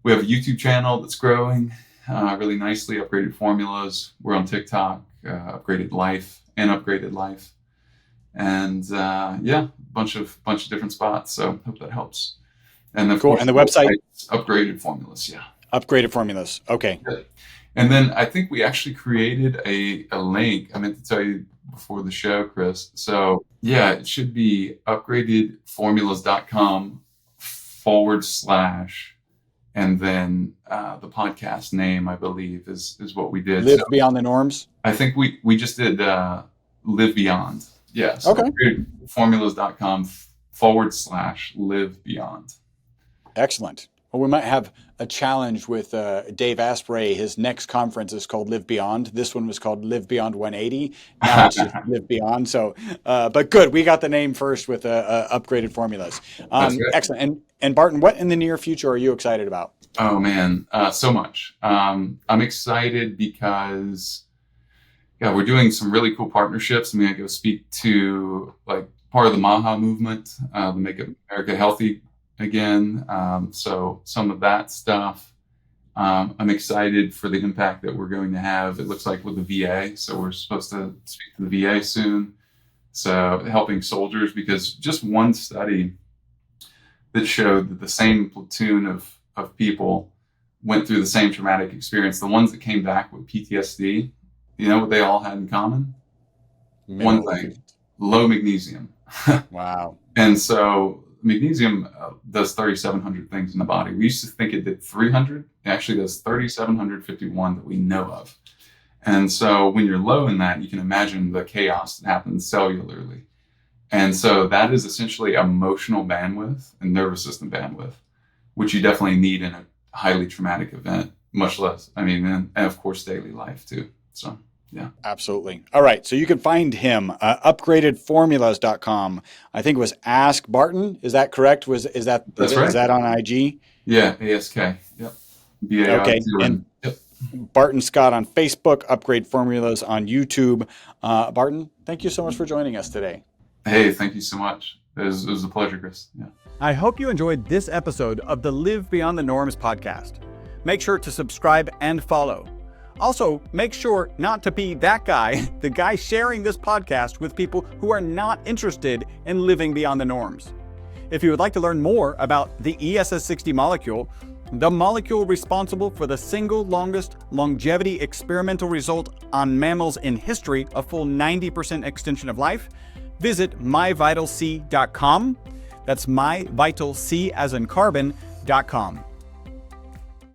We have a YouTube channel that's growing really nicely, Upgraded Formulas. We're on TikTok, Upgraded Life. And Upgraded Life, and a bunch of different spots. So hope that helps. And of course, and the website, Upgraded Formulas. Yeah, Upgraded Formulas. Okay. Good. And then I think we actually created a link. I meant to tell you before the show, Chris. So yeah, it should be upgradedformulas.com / and then the podcast name, I believe, is what we did. Live Beyond the Norms? I think we just did Live Beyond. Yeah. So okay. Formulas.com / Live Beyond. Excellent. Well, we might have a challenge with Dave Asprey. His next conference is called Live Beyond. This one was called Live Beyond 180. Now it's just Live Beyond. So, but good. We got the name first with Upgraded Formulas. Excellent. And Barton, what in the near future are you excited about? Oh man, so much. I'm excited because we're doing some really cool partnerships. I'm going to go speak to like part of the MAHA movement, the Make America Healthy Again. So some of that stuff. I'm excited for the impact that we're going to have. It looks like with the VA. So we're supposed to speak to the VA soon. So helping soldiers, because just one study that showed that the same platoon of people went through the same traumatic experience. The ones that came back with PTSD, you know what they all had in common? One thing, low magnesium. Wow. And so magnesium does 3,700 things in the body. We used to think it did 300. It actually does 3,751 that we know of. And so when you're low in that, you can imagine the chaos that happens cellularly. And so that is essentially emotional bandwidth and nervous system bandwidth, which you definitely need in a highly traumatic event, much less, and of course, daily life too. So, yeah. Absolutely. All right. So you can find him, upgradedformulas.com. I think it was Ask Barton. Is that correct? That's right. Is that on IG? Yeah. ASK. Yep. Okay. And yep. Barton Scott on Facebook, Upgrade Formulas on YouTube. Barton, thank you so much for joining us today. Hey, thank you so much. It was a pleasure, Chris. Yeah. I hope you enjoyed this episode of the Live Beyond the Norms podcast. Make sure to subscribe and follow. Also, make sure not to be that guy, the guy sharing this podcast with people who are not interested in living beyond the norms. If you would like to learn more about the ESS60 molecule, the molecule responsible for the single longest longevity experimental result on mammals in history, a full 90% extension of life, visit myvitalc.com. That's myvitalc as in carbon.com.